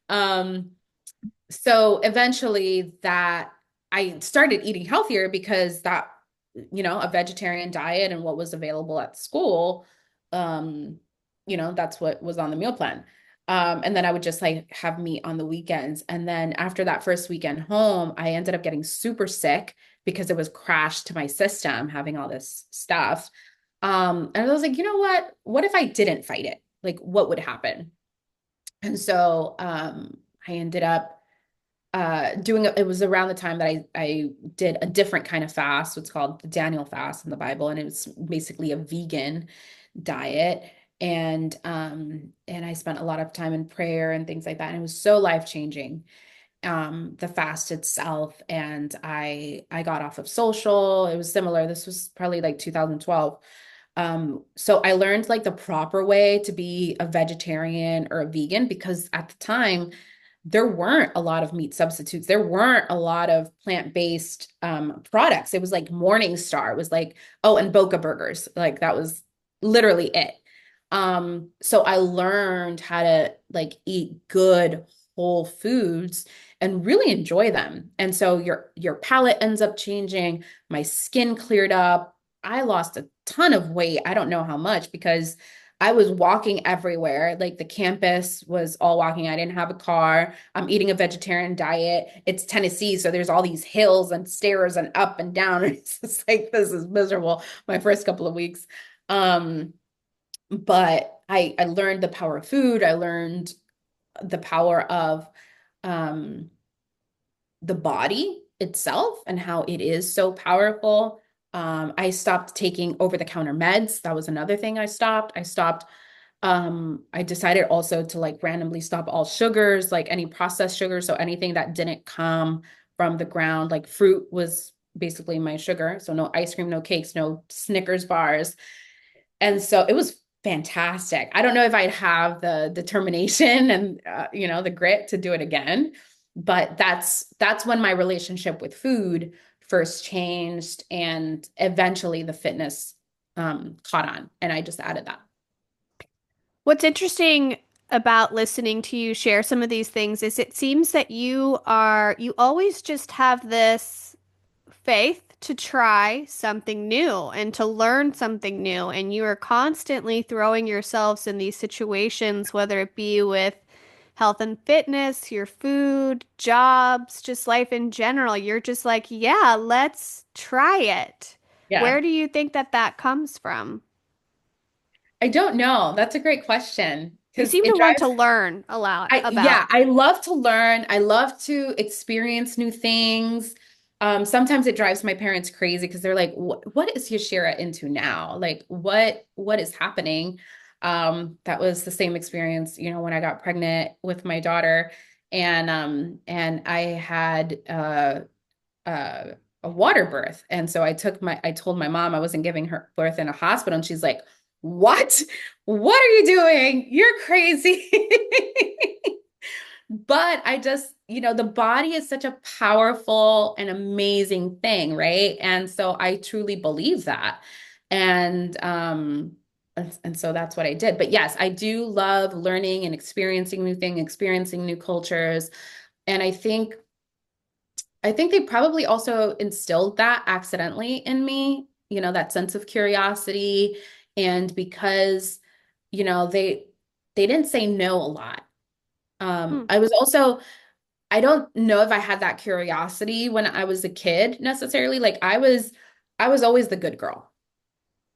Um so eventually that I started eating healthier because that, a vegetarian diet and what was available at school, um, that's what was on the meal plan. And then I would just like have meat on the weekends. And then after that first weekend home, I ended up getting super sick because it was crashed to my system having all this stuff. And I was like, you know what? What if I didn't fight it? Like, what would happen? And so I ended up it was around the time that I did a different kind of fast, what's called the Daniel fast in the Bible, and it was basically a vegan diet. And I spent a lot of time in prayer and things like that. And it was so life-changing, the fast itself. And I got off of social. It was similar. This was probably like 2012. So I learned like the proper way to be a vegetarian or a vegan because at the time there weren't a lot of meat substitutes. There weren't a lot of plant-based products. It was like Morning Star. It was like, oh, and Boca Burgers. Like that was literally it. So I learned how to like eat good whole foods and really enjoy them. And so your palate ends up changing. My skin cleared up. I lost a ton of weight. I don't know how much because I was walking everywhere. Like the campus was all walking. I didn't have a car. I'm eating a vegetarian diet. It's Tennessee, so there's all these hills and stairs and up and down. It's just like this is miserable my first couple of weeks. But I learned the power of food. I learned the power of um the body. itself and how it is so powerful. I stopped taking over-the-counter meds. That was another thing I stopped. I decided also to like randomly stop all sugars, like any processed sugar. So anything that didn't come from the ground, like fruit was basically my sugar. So no ice cream, no cakes, no Snickers bars. And so it was fantastic. I don't know if I'd have the determination and the grit to do it again, but that's when my relationship with food first changed, and eventually the fitness caught on, and I just added that. What's interesting about listening to you share some of these things is it seems that you always just have this faith to try something new and to learn something new. And you are constantly throwing yourselves in these situations, whether it be with health and fitness, your food, jobs, just life in general. You're just like, yeah, let's try it. Yeah. Where do you think that that comes from? I don't know. That's a great question You because seem it to want to drives. learn a lot Yeah, about. I love to learn. I love to experience new things. Sometimes it drives my parents crazy because they're like, what is Yashira into now? Like, what is happening?" That was the same experience, when I got pregnant with my daughter, and I had uh, a water birth. And so I told my mom I wasn't giving her birth in a hospital. And she's like, "What? What are you doing? You're crazy." But I just, the body is such a powerful and amazing thing, right? And so I truly believe that. And so that's what I did. But yes, I do love learning and experiencing new things, experiencing new cultures. And I think they probably also instilled that accidentally in me, that sense of curiosity. And because, they didn't say no a lot. Hmm. I was also, I don't know if I had that curiosity when I was a kid necessarily. Like I was always the good girl.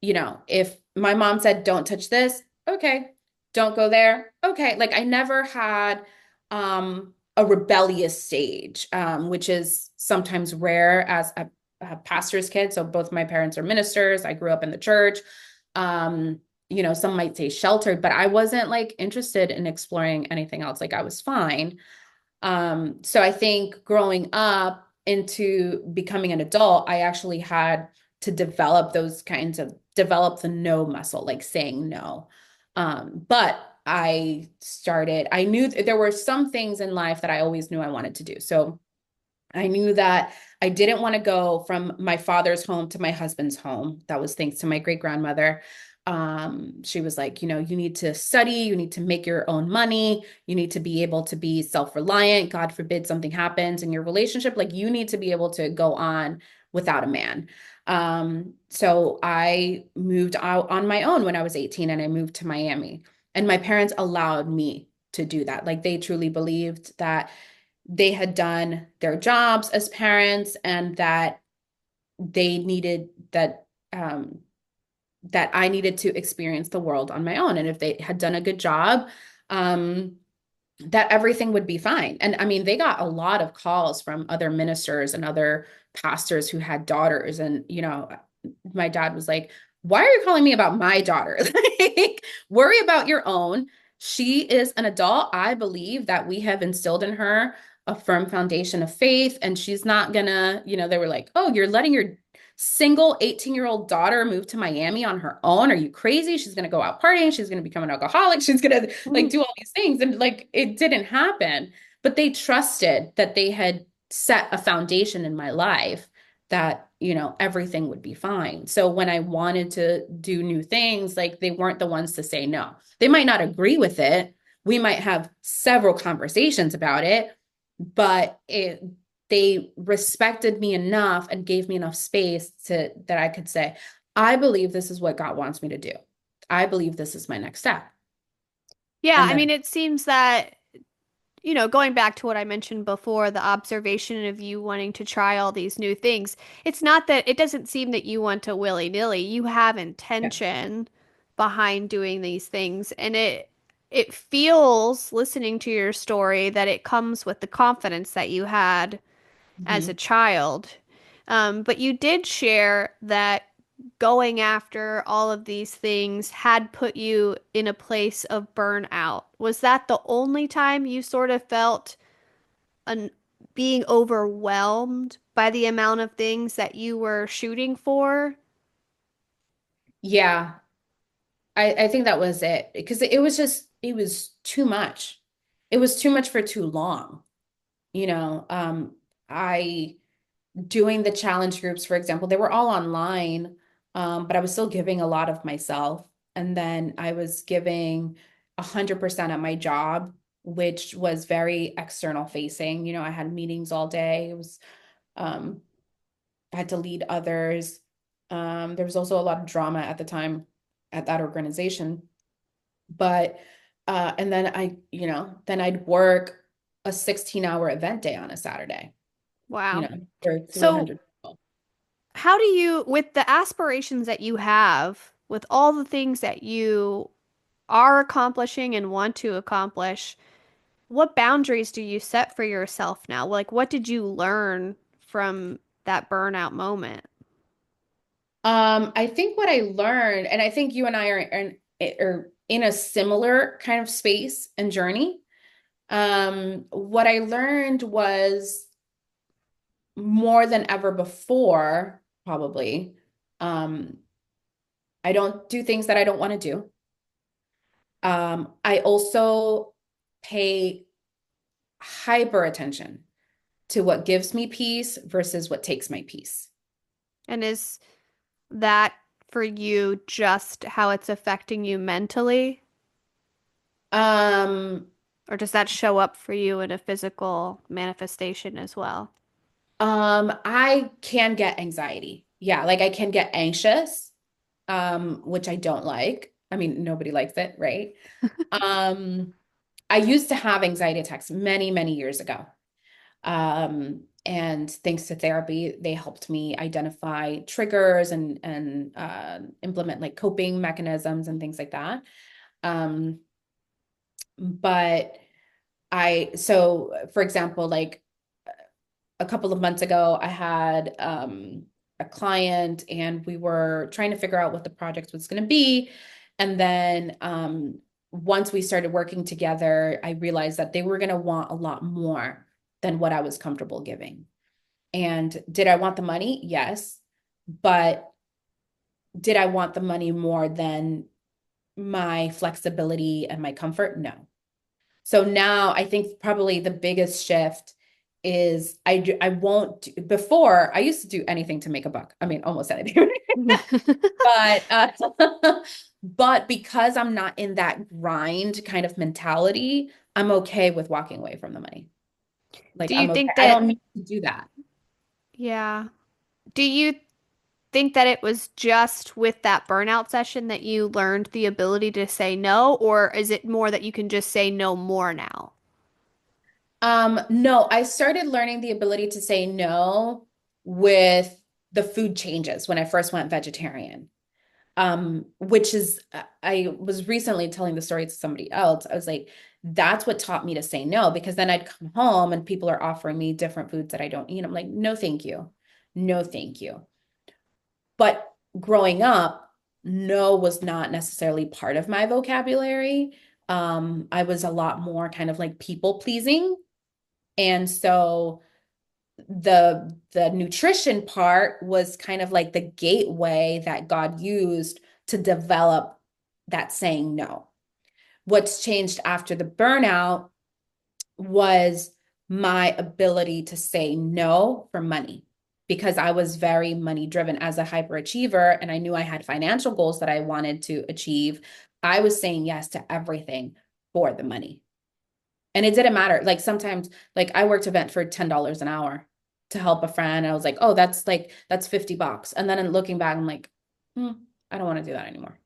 If my mom said, "Don't touch this," okay. "Don't go there," okay. Like I never had a rebellious stage, which is sometimes rare as a pastor's kid. So both my parents are ministers. I grew up in the church. Um, some might say sheltered, but I wasn't like interested in exploring anything else. Like I was fine. So I think growing up into becoming an adult, I actually had to develop the no muscle, like saying no. But I knew there were some things in life that I always knew I wanted to do. So I knew that I didn't want to go from my father's home to my husband's home. That was thanks to my great grandmother. She was like, you need to study, you need to make your own money, you need to be able to be self-reliant. God forbid something happens in your relationship, like you need to be able to go on without a man. So I moved out on my own when I was 18 and I moved to Miami. And my parents allowed me to do that. Like they truly believed that they had done their jobs as parents and that they needed that I needed to experience the world on my own. And if they had done a good job, um, that everything would be fine. And I mean, they got a lot of calls from other ministers and other pastors who had daughters. And, my dad was like, "Why are you calling me about my daughter? Like, worry about your own. She is an adult. I believe that we have instilled in her a firm foundation of faith, and she's not gonna, they were like, "Oh, you're letting your single 18-year-old daughter move to Miami on her own? Are you crazy? She's going to go out partying. She's going to become an alcoholic. She's going to like Hmm. do all these things." And like it didn't happen. But they trusted that they had set a foundation in my life that, everything would be fine. So when I wanted to do new things, like they weren't the ones to say no. They might not agree with it. We might have several conversations about it, but they respected me enough and gave me enough space to that I could say, "I believe this is what God wants me to do. I believe this is my next step." Yeah, And I then mean, it seems that going back to what I mentioned before, the observation of you wanting to try all these new things, it's not that it doesn't seem that you want to willy-nilly. You have yeah, intention behind doing these things, and it feels, listening to your story, that it comes with the confidence that you had as a Mhm. child. But you did share that going after all of these things had put you in a place of burnout. Was that the only time you sort of felt an being overwhelmed by the amount of things that you were shooting for? Yeah, I think that was it because it was too much. It was too much for too long. You know, I doing the challenge groups, for example, they were all online, but I was still giving a lot of myself. And then I was giving 100% at my job, which was very external facing. You know, I had meetings all day. Um, I had to lead others. There was also a lot of drama at the time at that organization. But, and then then I'd work a 16-hour event day on a Saturday, Wow. for So, 300 people. how do you, with the aspirations that you have, with all the things that you are accomplishing and want to accomplish, what boundaries do you set for yourself now? Like, what did you learn from that burnout moment? I think what I learned, and I think you and I are in a similar kind of space and journey. What I learned was more than ever before, probably. Um, I don't do things that I don't want to do. I also pay hyper attention to what gives me peace versus what takes my peace. And is that for you just how it's affecting you mentally? Um, Or does that show up for you in a physical manifestation as well? I can get anxiety. Yeah, like I can get anxious, which I don't like. I mean, nobody likes it, right? Um, I used to have anxiety attacks many, many years ago. And thanks to therapy, they helped me identify triggers and implement like coping mechanisms and things like that. Um, but so for example, like a couple of months ago, I had a client and we were trying to figure out what the project was going to be. And then once we started working together, I realized that they were going to want a lot more than what I was comfortable giving. And did I want the money? Yes. But did I want the money more than my flexibility and my comfort? No. So now I think probably the biggest shift is I won't before I used to do anything to make a buck. I mean, almost anything. But but because I'm not in that grind kind of mentality, I'm okay with walking away from the money. Like Do you I'm okay. think I that, don't need to do that. yeah. Do you think that it was just with that burnout session that you learned the ability to say no, or is it more that you can just say no more now? No, I started learning the ability to say no with the food changes when I first went vegetarian. Which is, I was recently telling the story to somebody else. I was like, that's what taught me to say no, because then I'd come home and people are offering me different foods that I don't eat. I'm like, no, thank you. No, thank you. But growing up, no was not necessarily part of my vocabulary. I was a lot more kind of like people pleasing. And so the nutrition part was kind of like the gateway that God used to develop that saying no. What's changed after the burnout was my ability to say no for money because I was very money driven as a hyperachiever and I knew I had financial goals that I wanted to achieve. I was saying yes to everything for the money. And it didn't matter. Like sometimes, like I worked event for $10 an hour to help a friend. I was like, oh, that's $50. And then in looking back, I'm like, I don't want to do that anymore.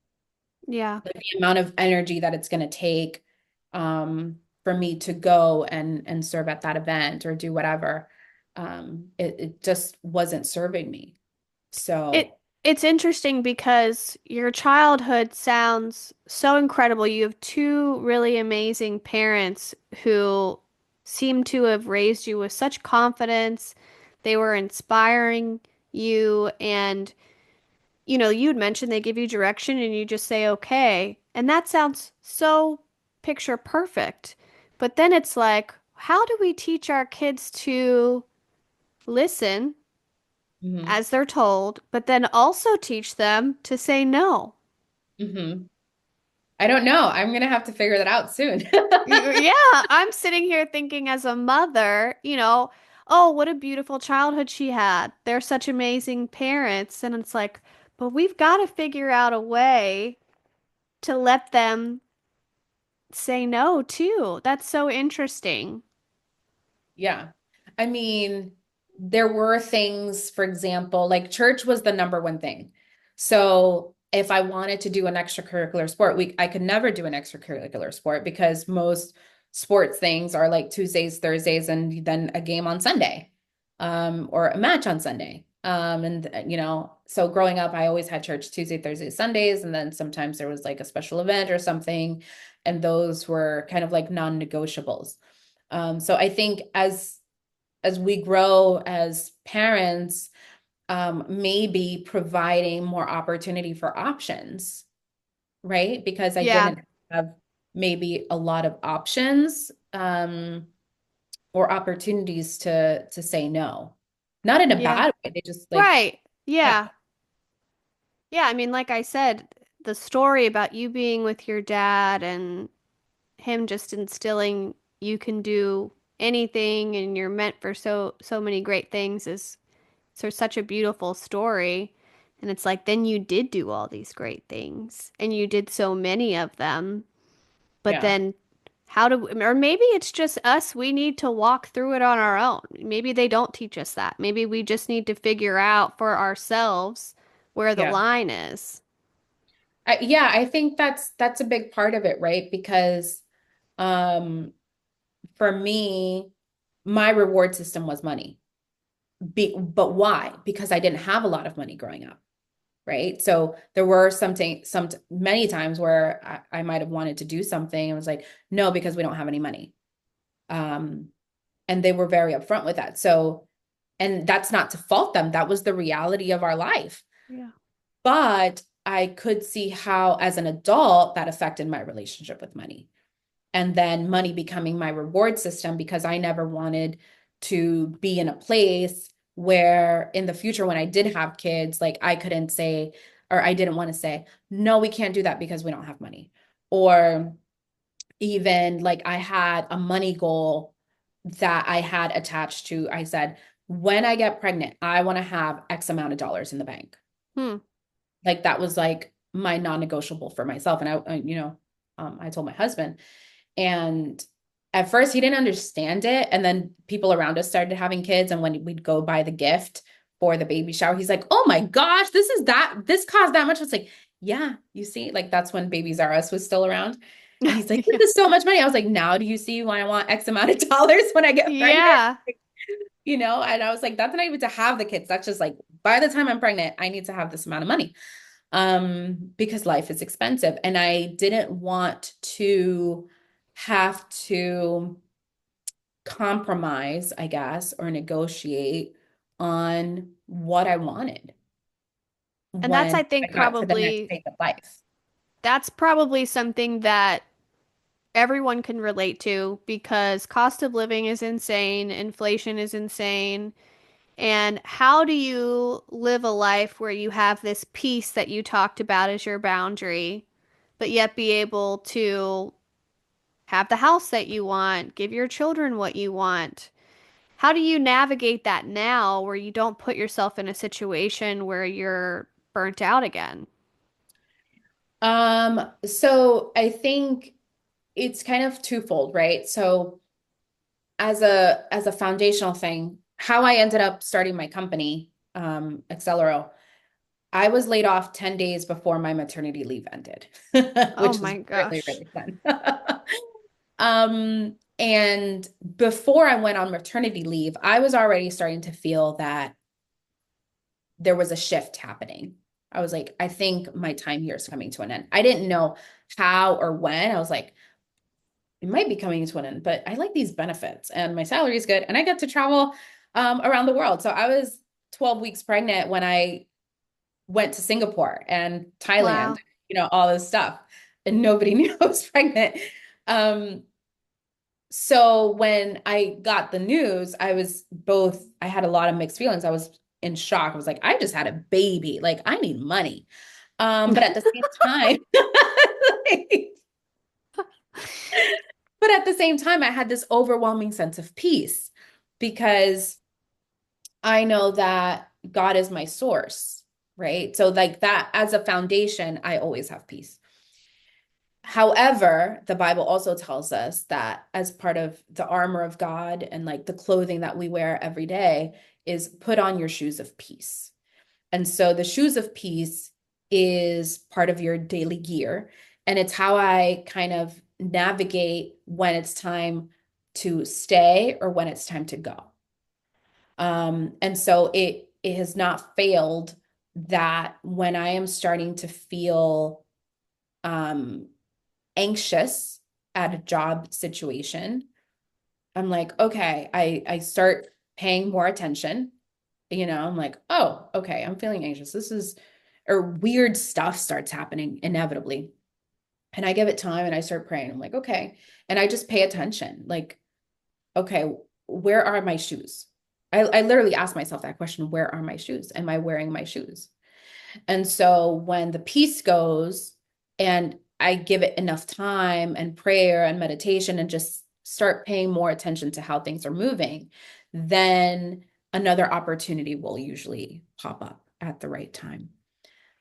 Yeah. Like the amount of energy that it's going to take for me to go and serve at that event or do whatever, it just wasn't serving me. It So, it's interesting because your childhood sounds so incredible. You have two really amazing parents who seem to have raised you with such confidence They were inspiring you, and you'd mentioned they give you direction and you just say okay. And that sounds so picture perfect. But then it's like, how do we teach our kids to listen Hmm. as they're told, but then also teach them to say no? Hmm. I don't know. I'm gonna have to figure that out soon. Yeah, I'm sitting here thinking as a mother, oh, what a beautiful childhood she had. They're such amazing parents. And it's like, but we've got to figure out a way to let them say no too. That's so interesting. Yeah. I mean, there were things, for example, like church was the number one thing. So if I wanted to do an extracurricular sport, I could never do an extracurricular sport because most sports things are like Tuesdays, Thursdays, and then a game on Sunday, or a match on Sunday. So growing up, I always had church Tuesday, Thursday, Sundays, and then sometimes there was like a special event or something, and those were kind of like non-negotiables. So I think as we grow as parents, maybe providing more opportunity for options, right? Because I Yeah, didn't have maybe a lot of options, or opportunities to say no. Not in a yeah. bad way. They just like, Right. yeah, Yeah. Yeah, I mean, like I said, the story about you being with your dad and him just instilling you can do anything and you're meant for so many great things is such a beautiful story. And it's like then you did do all these great things and you did so many of them. But yeah, then or maybe it's just us, we need to walk through it on our own. Maybe they don't teach us that. Maybe we just need to figure out for ourselves where the yeah. line is. Yeah, I think that's a big part of it, right? Because um for me, my reward system was money. But why? Because I didn't have a lot of money growing up, right? So there were many times where I might have wanted to do something and was like, no, because we don't have any money. Um, and they were very upfront with that. So, and that's not to fault them. That was the reality of our life. Yeah. But I could see how, as an adult, that affected my relationship with money. And then money becoming my reward system because I never wanted to be in a place where in the future when I did have kids, like I couldn't say, or I didn't want to say, no, we can't do that because we don't have money. Or even like I had a money goal that I had attached to, I said, when I get pregnant, I want to have X amount of dollars in the bank. Hmm. Like that was like my non-negotiable for myself. And I told my husband, and at first he didn't understand it. And then people around us started having kids. And when we'd go buy the gift for the baby shower, he's like, oh my gosh, this cost that much. I was like, yeah, you see, like that's when Babies R Us was still around. And he's like, Yeah. this is so much money. I was like, now do you see why I want X amount of dollars when I get pregnant? Yeah. And I was like, that's not even to have the kids. That's just like, by the time I'm pregnant, I need to have this amount of money. Because life is expensive. And I didn't want to have to compromise, I guess, or negotiate on what I wanted And that's, when I I think, got to the next probably stage of life. that's probably something that everyone can relate to because cost of living is insane, inflation is insane. And how do you live a life where you have this peace that you talked about as your boundary, but yet be able to have the house that you want, give your children what you want? How do you navigate that now where you don't put yourself in a situation where you're burnt out again? So I think it's kind of twofold, right? So as a foundational thing, how I ended up starting my company, Accelero, I was laid off 10 days before my maternity leave ended, Oh which is my really, gosh. really fun. And before I went on maternity leave, I was already starting to feel that there was a shift happening. I was like, I think my time here is coming to an end. I didn't know how or when. I was like, it might be coming to an end, but I like these benefits and my salary is good and I get to travel. Around the world. So I was 12 weeks pregnant when I went to Singapore and Thailand, Wow. all this stuff. And nobody knew I was pregnant. Um, so when I got the news, I had a lot of mixed feelings. I was in shock. I was like, I just had a baby. Like, I need money. But at the same time, like, but at the same time, I had this overwhelming sense of peace because I know that God is my source, right? So, like that as a foundation, I always have peace. However, the Bible also tells us that as part of the armor of God and like the clothing that we wear every day is put on your shoes of peace. And so the shoes of peace is part of your daily gear. And it's how I kind of navigate when it's time to stay or when it's time to go. And so it has not failed that when I am starting to feel um anxious at a job situation, I'm like, okay, I start paying more attention. I'm like, oh, okay, I'm feeling anxious. Or weird stuff starts happening inevitably. And I give it time and I start praying. I'm like, okay. And I just pay attention. Like, okay, where are my shoes? I literally ask myself that question, where are my shoes? Am I wearing my shoes? And so when the peace goes and I give it enough time and prayer and meditation and just start paying more attention to how things are moving, then another opportunity will usually pop up at the right time.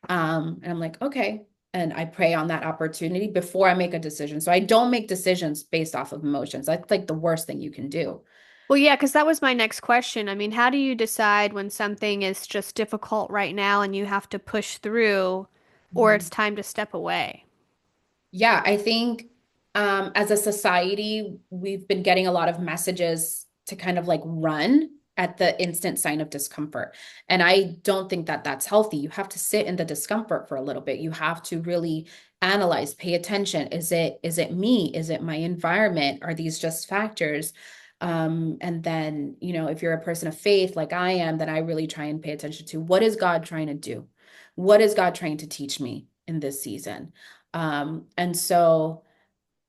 And I'm like, okay. And I pray on that opportunity before I make a decision. So I don't make decisions based off of emotions. That's like the worst thing you can do. Well, yeah, because that was my next question. I mean, how do you decide when something is just difficult right now and you have to push through, or it's Mhm. time to step away? Yeah, I think as a society, we've been getting a lot of messages to kind of like run at the instant sign of discomfort. And I don't think that that's healthy. You have to sit in the discomfort for a little bit. You have to really analyze, pay attention. Is it me? Is it my environment? Are these just factors? And then, if you're a person of faith like I am, then I really try and pay attention to what is God trying to do? What is God trying to teach me in this season? And so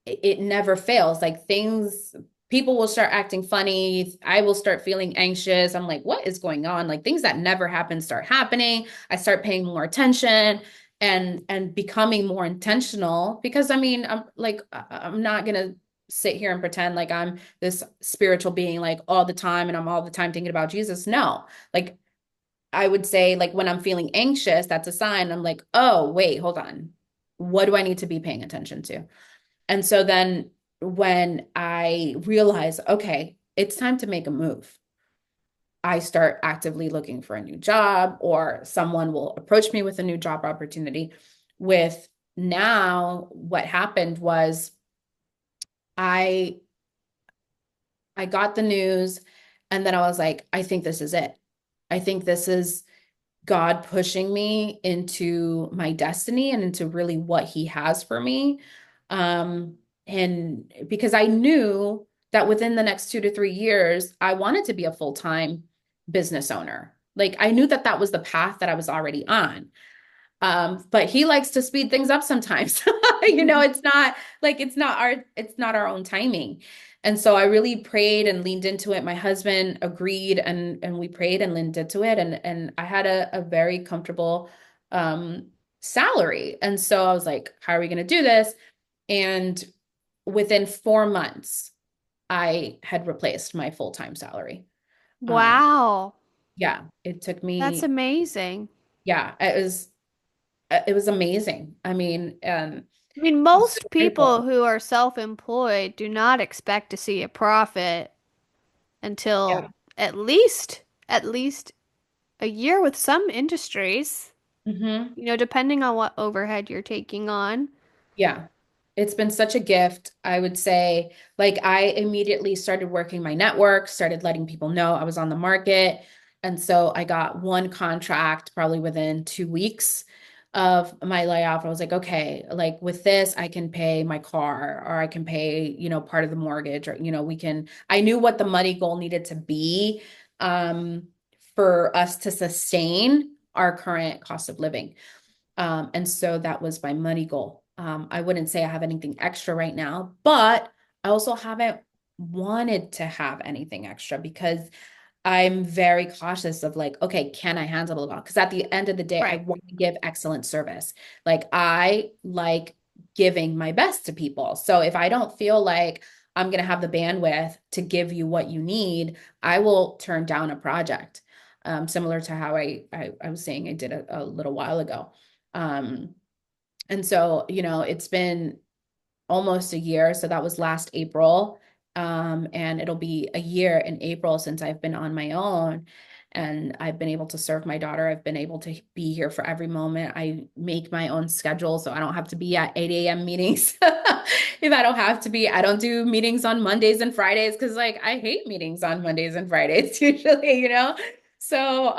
it never fails. Like people will start acting funny. I will start feeling anxious. I'm like, what is going on? Like things that never happen start happening. I start paying more attention and becoming more intentional because I mean, I'm not gonna sit here and pretend like I'm this spiritual being like all the time and I'm all the time thinking about Jesus. No. Like I would say like when I'm feeling anxious, that's a sign. I'm like, oh, wait, hold on. What do I need to be paying attention to? And so then when I realize, okay, it's time to make a move, I start actively looking for a new job or someone will approach me with a new job opportunity. With now, what happened was I I got the news and then I was like, I think this is it. I think this is God pushing me into my destiny and into really what he has for me. And because I knew that within the next 2 to 3 years, I wanted to be a full-time business owner. Like I knew that that was the path that I was already on. But he likes to speed things up sometimes. It's not our own timing. And so I really prayed and leaned into it. My husband agreed and we prayed and leaned into it. And I had a very comfortable salary. And so I was like, how are we going to do this? And within 4 months, I had replaced my full-time salary. Um, Wow, yeah, it took that's me, amazing. yeah, it was amazing. I mean, I mean, I'm so most people grateful. who are self-employed do not expect to see a profit Yeah. until at least a year with some industries, Hmm. depending on what overhead you're taking on. Yeah. It's been such a gift. I would say, like, I immediately started working my network, started letting people know I was on the market. And so I got one contract probably within 2 weeks of my layoff. I was like, okay, like with this, I can pay my car or I can pay, part of the mortgage or, I knew what the money goal needed to be um, for us to sustain our current cost of living. And so that was my money goal. I wouldn't say I have anything extra right now, but I also haven't wanted to have anything extra because I'm very cautious of like, okay, can I handle it all? Because at the end of the day, I Right. want to give excellent service. Like I like giving my best to people. So if I don't feel like I'm going to have the bandwidth to give you what you need, I will turn down a project. Similar to how I was saying I did a little while ago. Um, and so, it's been almost a year. So that was last April. And it'll be a year in April since I've been on my own and I've been able to serve my daughter. I've been able to be here for every moment. I make my own schedule so I don't have to be at 8 a.m. meetings. If I don't have to be, I don't do meetings on Mondays and Fridays because like I hate meetings on Mondays and Fridays usually. So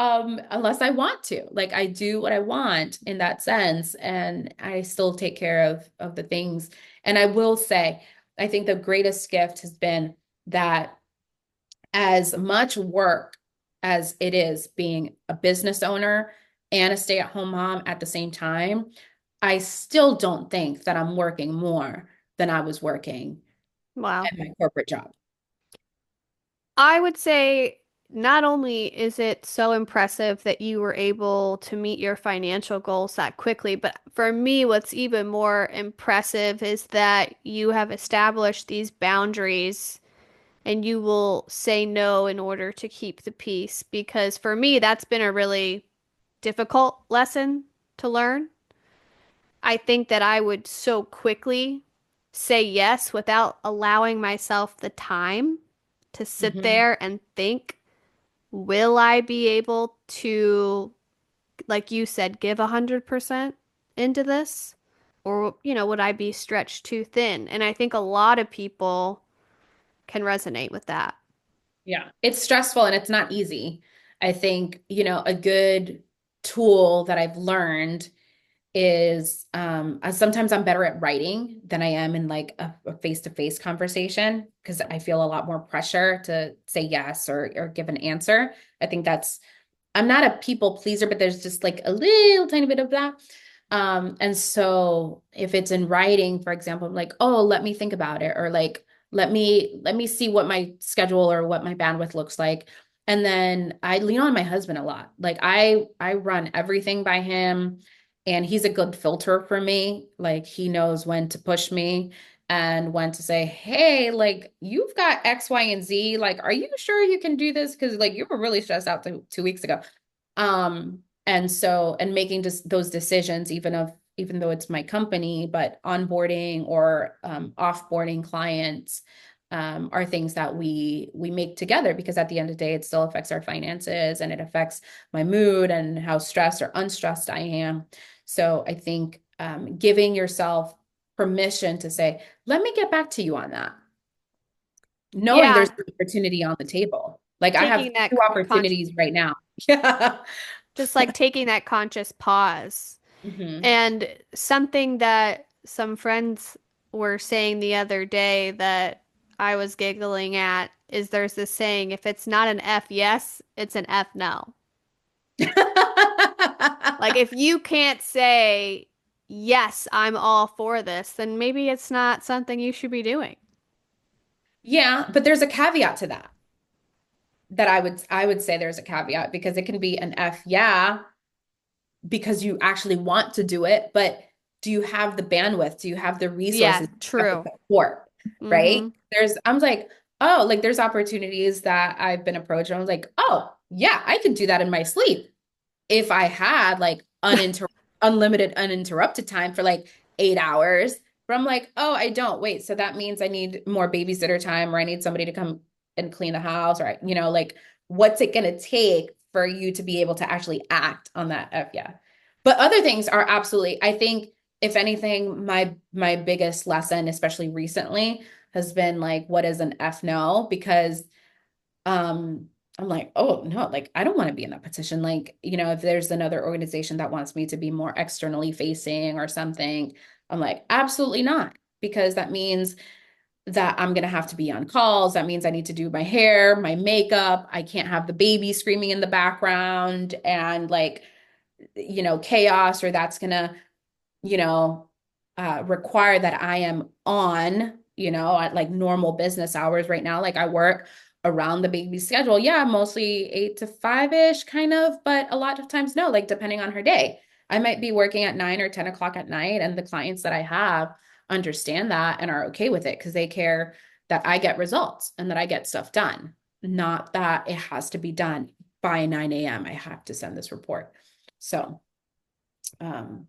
unless I want to, like I do what I want in that sense, and I still take care of the things. And I will say, I think the greatest gift has been that as much work as it is being a business owner and a stay-at-home mom at the same time, I still don't think that I'm working more than I was working Wow. at my corporate job. I would say not only is it so impressive that you were able to meet your financial goals that quickly, but for me, what's even more impressive is that you have established these boundaries and you will say no in order to keep the peace. Because for me, that's been a really difficult lesson to learn. I think that I would so quickly say yes without allowing myself the time to sit Mhm. there and think, will I be able to, like you said, give 100% into this? Or, would I be stretched too thin? And I think a lot of people can resonate with that. Yeah, it's stressful and it's not easy. I think, a good tool that I've learned is sometimes I'm better at writing than I am in like a face-to-face conversation because I feel a lot more pressure to say yes or give an answer. I think I'm not a people pleaser, but there's just like a little tiny bit of that. And so if it's in writing, for example, I'm like, oh, let me think about it, or like, let me see what my schedule or what my bandwidth looks like. And then I lean on my husband a lot. Like I run everything by him and he's a good filter for me. Like he knows when to push me and when to say, hey, like you've got X, Y, and Z. Like, are you sure you can do this? Because like you were really stressed out 2 weeks ago. And making just those decisions, even though it's my company, but onboarding or offboarding clients are things that we make together because at the end of the day, it still affects our finances and it affects my mood and how stressed or unstressed I am. So I think giving yourself permission to say, let me get back to you on that, knowing there's Yeah, an opportunity on the table. Like I have taking that two opportunities right now. Yeah. just like taking that conscious pause. Hmm. And something that some friends were saying the other day that I was giggling at is there's this saying, if it's not an F yes, it's an F no. Like if you can't say, yes, I'm all for this, then maybe it's not something you should be doing. Yeah, but there's a caveat to that I would say there's a caveat because it can be an F yeah because you actually want to do it, but do you have the bandwidth? Do you have the Yeah, resources? Do you have the true. support? Right? Mm-hmm. I'm like, oh, like there's opportunities that I've been approached. And I was like, oh, yeah, I could do that in my sleep if I had like unlimited uninterrupted time for like 8 hours. But I'm like, oh, I don't. Wait, so that means I need more babysitter time or I need somebody to come and clean the house, or like what's it gonna take for you to be able to actually act on that F yeah. But other things are absolutely, I think if anything, my biggest lesson, especially recently, has been like, what is an F no? Because um I'm like, oh no, like I don't want to be in that position. Like, if there's another organization that wants me to be more externally facing or something, I'm like, absolutely not, because that means that I'm going to have to be on calls. That means I need to do my hair, my makeup. I can't have the baby screaming in the background and like, chaos, or that's going to, you know, require that I am on, at like normal business hours right now. Like I work around the baby schedule. Yeah, mostly 8 to 5-ish kind of, but a lot of times no, like depending on her day. I might be working at 9 or 10 o'clock at night, and the clients that I have understand that and are okay with it because they care that I get results and that I get stuff done, not that it has to be done by 9 a.m. I have to send this report. So, um,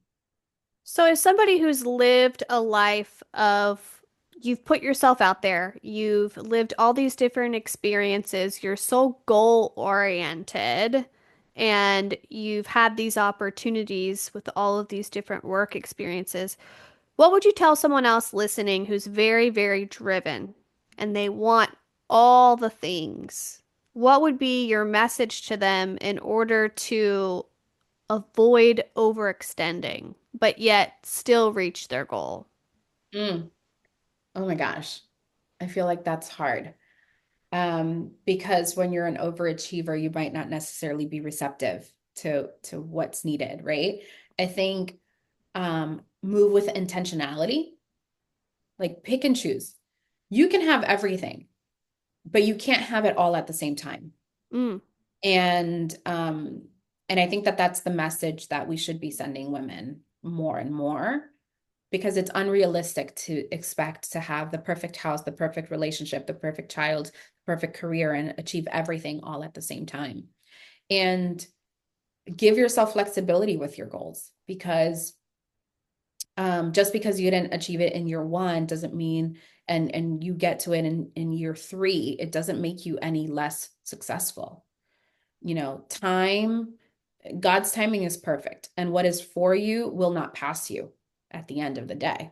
So, as somebody who's lived a life of, you've put yourself out there, you've lived all these different experiences, you're so goal oriented, and you've had these opportunities with all of these different work experiences, what would you tell someone else listening who's very, very driven and they want all the things? What would be your message to them in order to avoid overextending, but yet still reach their goal? mm, oh my gosh, I feel like that's hard. Because when you're an overachiever, you might not necessarily be receptive to what's needed, right? I think move with intentionality, like pick and choose. You can have everything, but you can't have it all at the same time. Mm, And and I think that that's the message that we should be sending women more and more, because it's unrealistic to expect to have the perfect house, the perfect relationship, the perfect child, the perfect career, and achieve everything all at the same time. And give yourself flexibility with your goals, because just because you didn't achieve it in year one doesn't mean, and you get to it in year three, it doesn't make you any less successful. Time, God's timing is perfect, and what is for you will not pass you at the end of the day.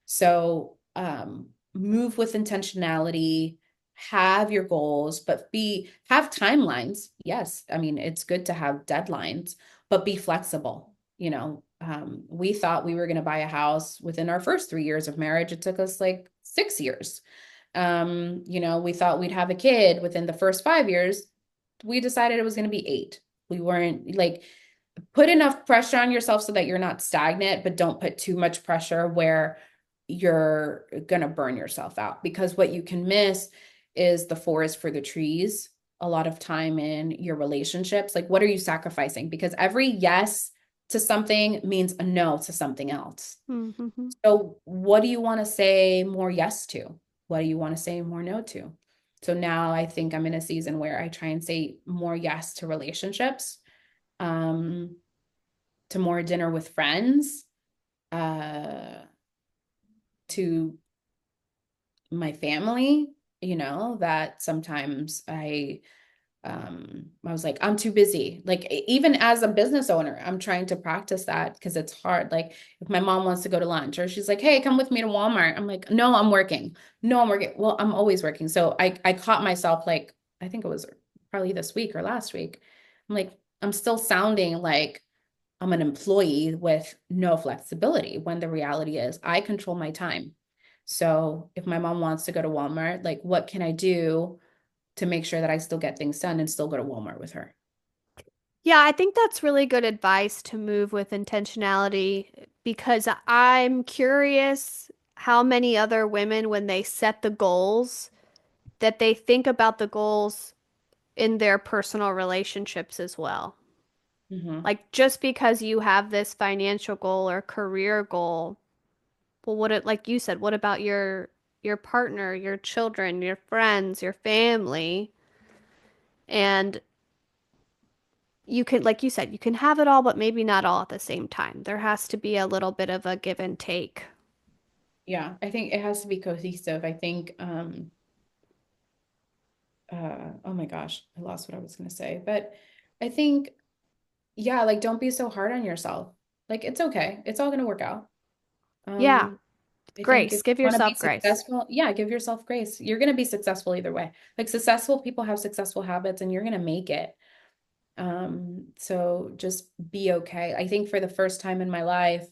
So, move with intentionality, have your goals, but have timelines. Yes, I mean, it's good to have deadlines, but be flexible. We thought we were going to buy a house within our first 3 years of marriage. It took us like 6 years. We thought we'd have a kid within the first 5 years. We decided it was going to be 8. We weren't like, put enough pressure on yourself so that you're not stagnant, but don't put too much pressure where you're going to burn yourself out, because what you can miss is the forest for the trees a lot of time in your relationships. Like, what are you sacrificing? Because every yes to something means a no to something else. mm-hmm. So, what do you want to say more yes to? What do you want to say more no to? So now I think I'm in a season where I try and say more yes to relationships, um, to more dinner with friends, uh, to my family, that sometimes I was like, I'm too busy. Like, even as a business owner, I'm trying to practice that because it's hard. Like, if my mom wants to go to lunch, or she's like, hey, come with me to Walmart, I'm like, no, I'm working. No, I'm working. Well, I'm always working. So I caught myself, like, I think it was probably this week or last week. I'm like, I'm still sounding like I'm an employee with no flexibility, when the reality is I control my time. So if my mom wants to go to Walmart, like, what can I do to make sure that I still get things done and still go to Walmart with her? Yeah, I think that's really good advice to move with intentionality because I'm curious how many other women, when they set the goals, that they think about the goals in their personal relationships as well. Mm-hmm. Like just because you have this financial goal or career goal, well, like you said, what about your partner, your children, your friends, your family? And you can, like you said, you can have it all, but maybe not all at the same time. There has to be a little bit of a give and take. Yeah, I think it has to be cohesive. I think, oh my gosh, I lost what I was going to say. But I think, yeah, like, don't be so hard on yourself. Like, it's okay. It's all going to work out. Yeah, Um, I think if grace. you Give want to be yourself grace. successful, yeah, give yourself grace. You're going to be successful either way. Like, successful people have successful habits, and you're going to make it. So just be okay. I think for the first time in my life,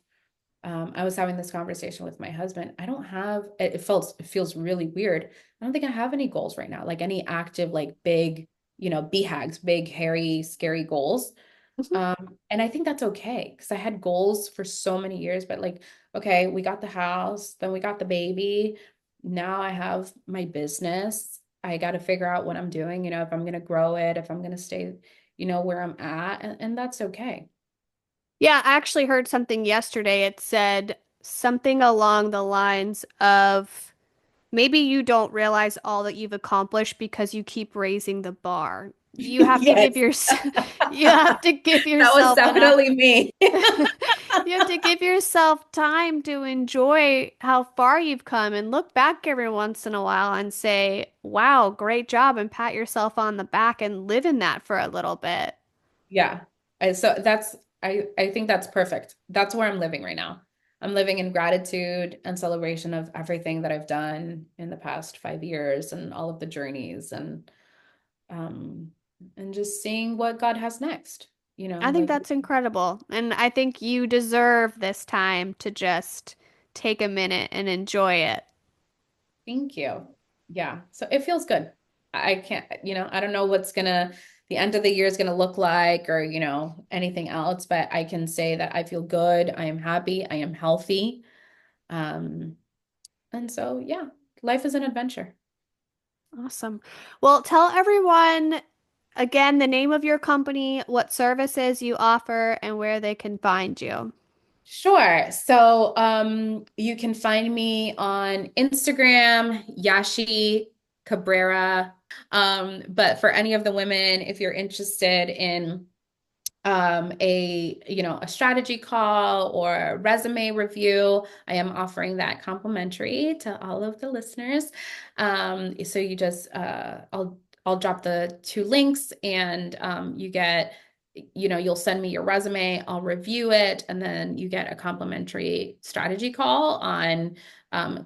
I was having this conversation with my husband. I don't have it feels really weird. I don't think I have any goals right now, like any active, like big, BHAGs, big, hairy, scary goals. Mhm. And I think that's okay because I had goals for so many years, but like, okay, we got the house, then we got the baby. Now I have my business. I got to figure out what I'm doing, if I'm going to grow it, if I'm going to stay, where I'm at, and that's okay. Yeah, I actually heard something yesterday. It said something along the lines of maybe you don't realize all that you've accomplished because you keep raising the bar. You have to give Yes, your you have to give that was yourself enough. definitely me. You have to give yourself time to enjoy how far you've come and look back every once in a while and say, "Wow, great job," and pat yourself on the back and live in that for a little bit. Yeah. So I think that's perfect. That's where I'm living right now. I'm living in gratitude and celebration of everything that I've done in the past 5 years and all of the journeys um and just seeing what God has next, I think like that's incredible. And I think you deserve this time to just take a minute and enjoy it. thank you. Yeah. So it feels good. I can't, I don't know the end of the year is gonna look like or, anything else, but I can say that I feel good. I am happy. I am healthy. Um, And so, yeah, life is an adventure. Awesome. Well, tell everyone again the name of your company, what services you offer, and where they can find you. Sure. So, you can find me on Instagram, Yashi Cabrera. But for any of the women, if you're interested in a strategy call or a resume review, I am offering that complimentary to all of the listeners. So you just I'll drop the two links and you get, you'll send me your resume, I'll review it, and then you get a complimentary strategy call on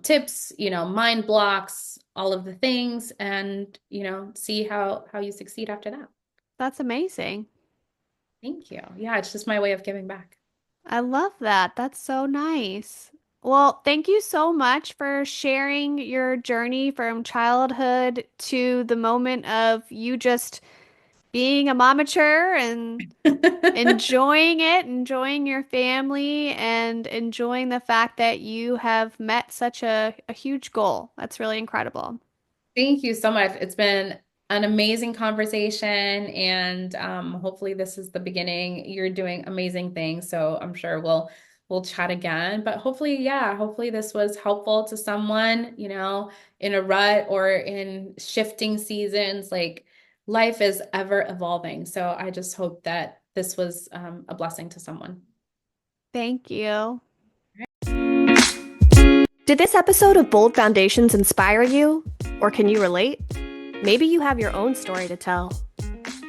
tips, mind blocks, all of the things, and see how you succeed after that. That's amazing. Thank you. Yeah, it's just my way of giving back. I love that. That's so nice. Well, thank you so much for sharing your journey from childhood to the moment of you just being a momature and enjoying it, enjoying your family, and enjoying the fact that you have met such a huge goal. That's really incredible. Thank you so much. It's been an amazing conversation, and hopefully this is the beginning. You're doing amazing things, so I'm sure we'll chat again. But hopefully, yeah, hopefully this was helpful to someone, in a rut or in shifting seasons. Like life is ever evolving, so I just hope that this was a blessing to someone. Thank you. Did this episode of Bold Foundations inspire you? Or can you relate? Maybe you have your own story to tell.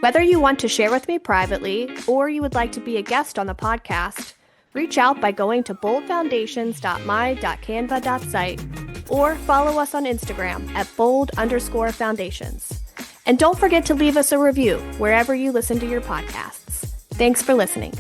Whether you want to share with me privately or you would like to be a guest on the podcast, reach out by going to boldfoundations.my.canva.site or follow us on Instagram at bold_foundations. And don't forget to leave us a review wherever you listen to your podcasts. Thanks for listening.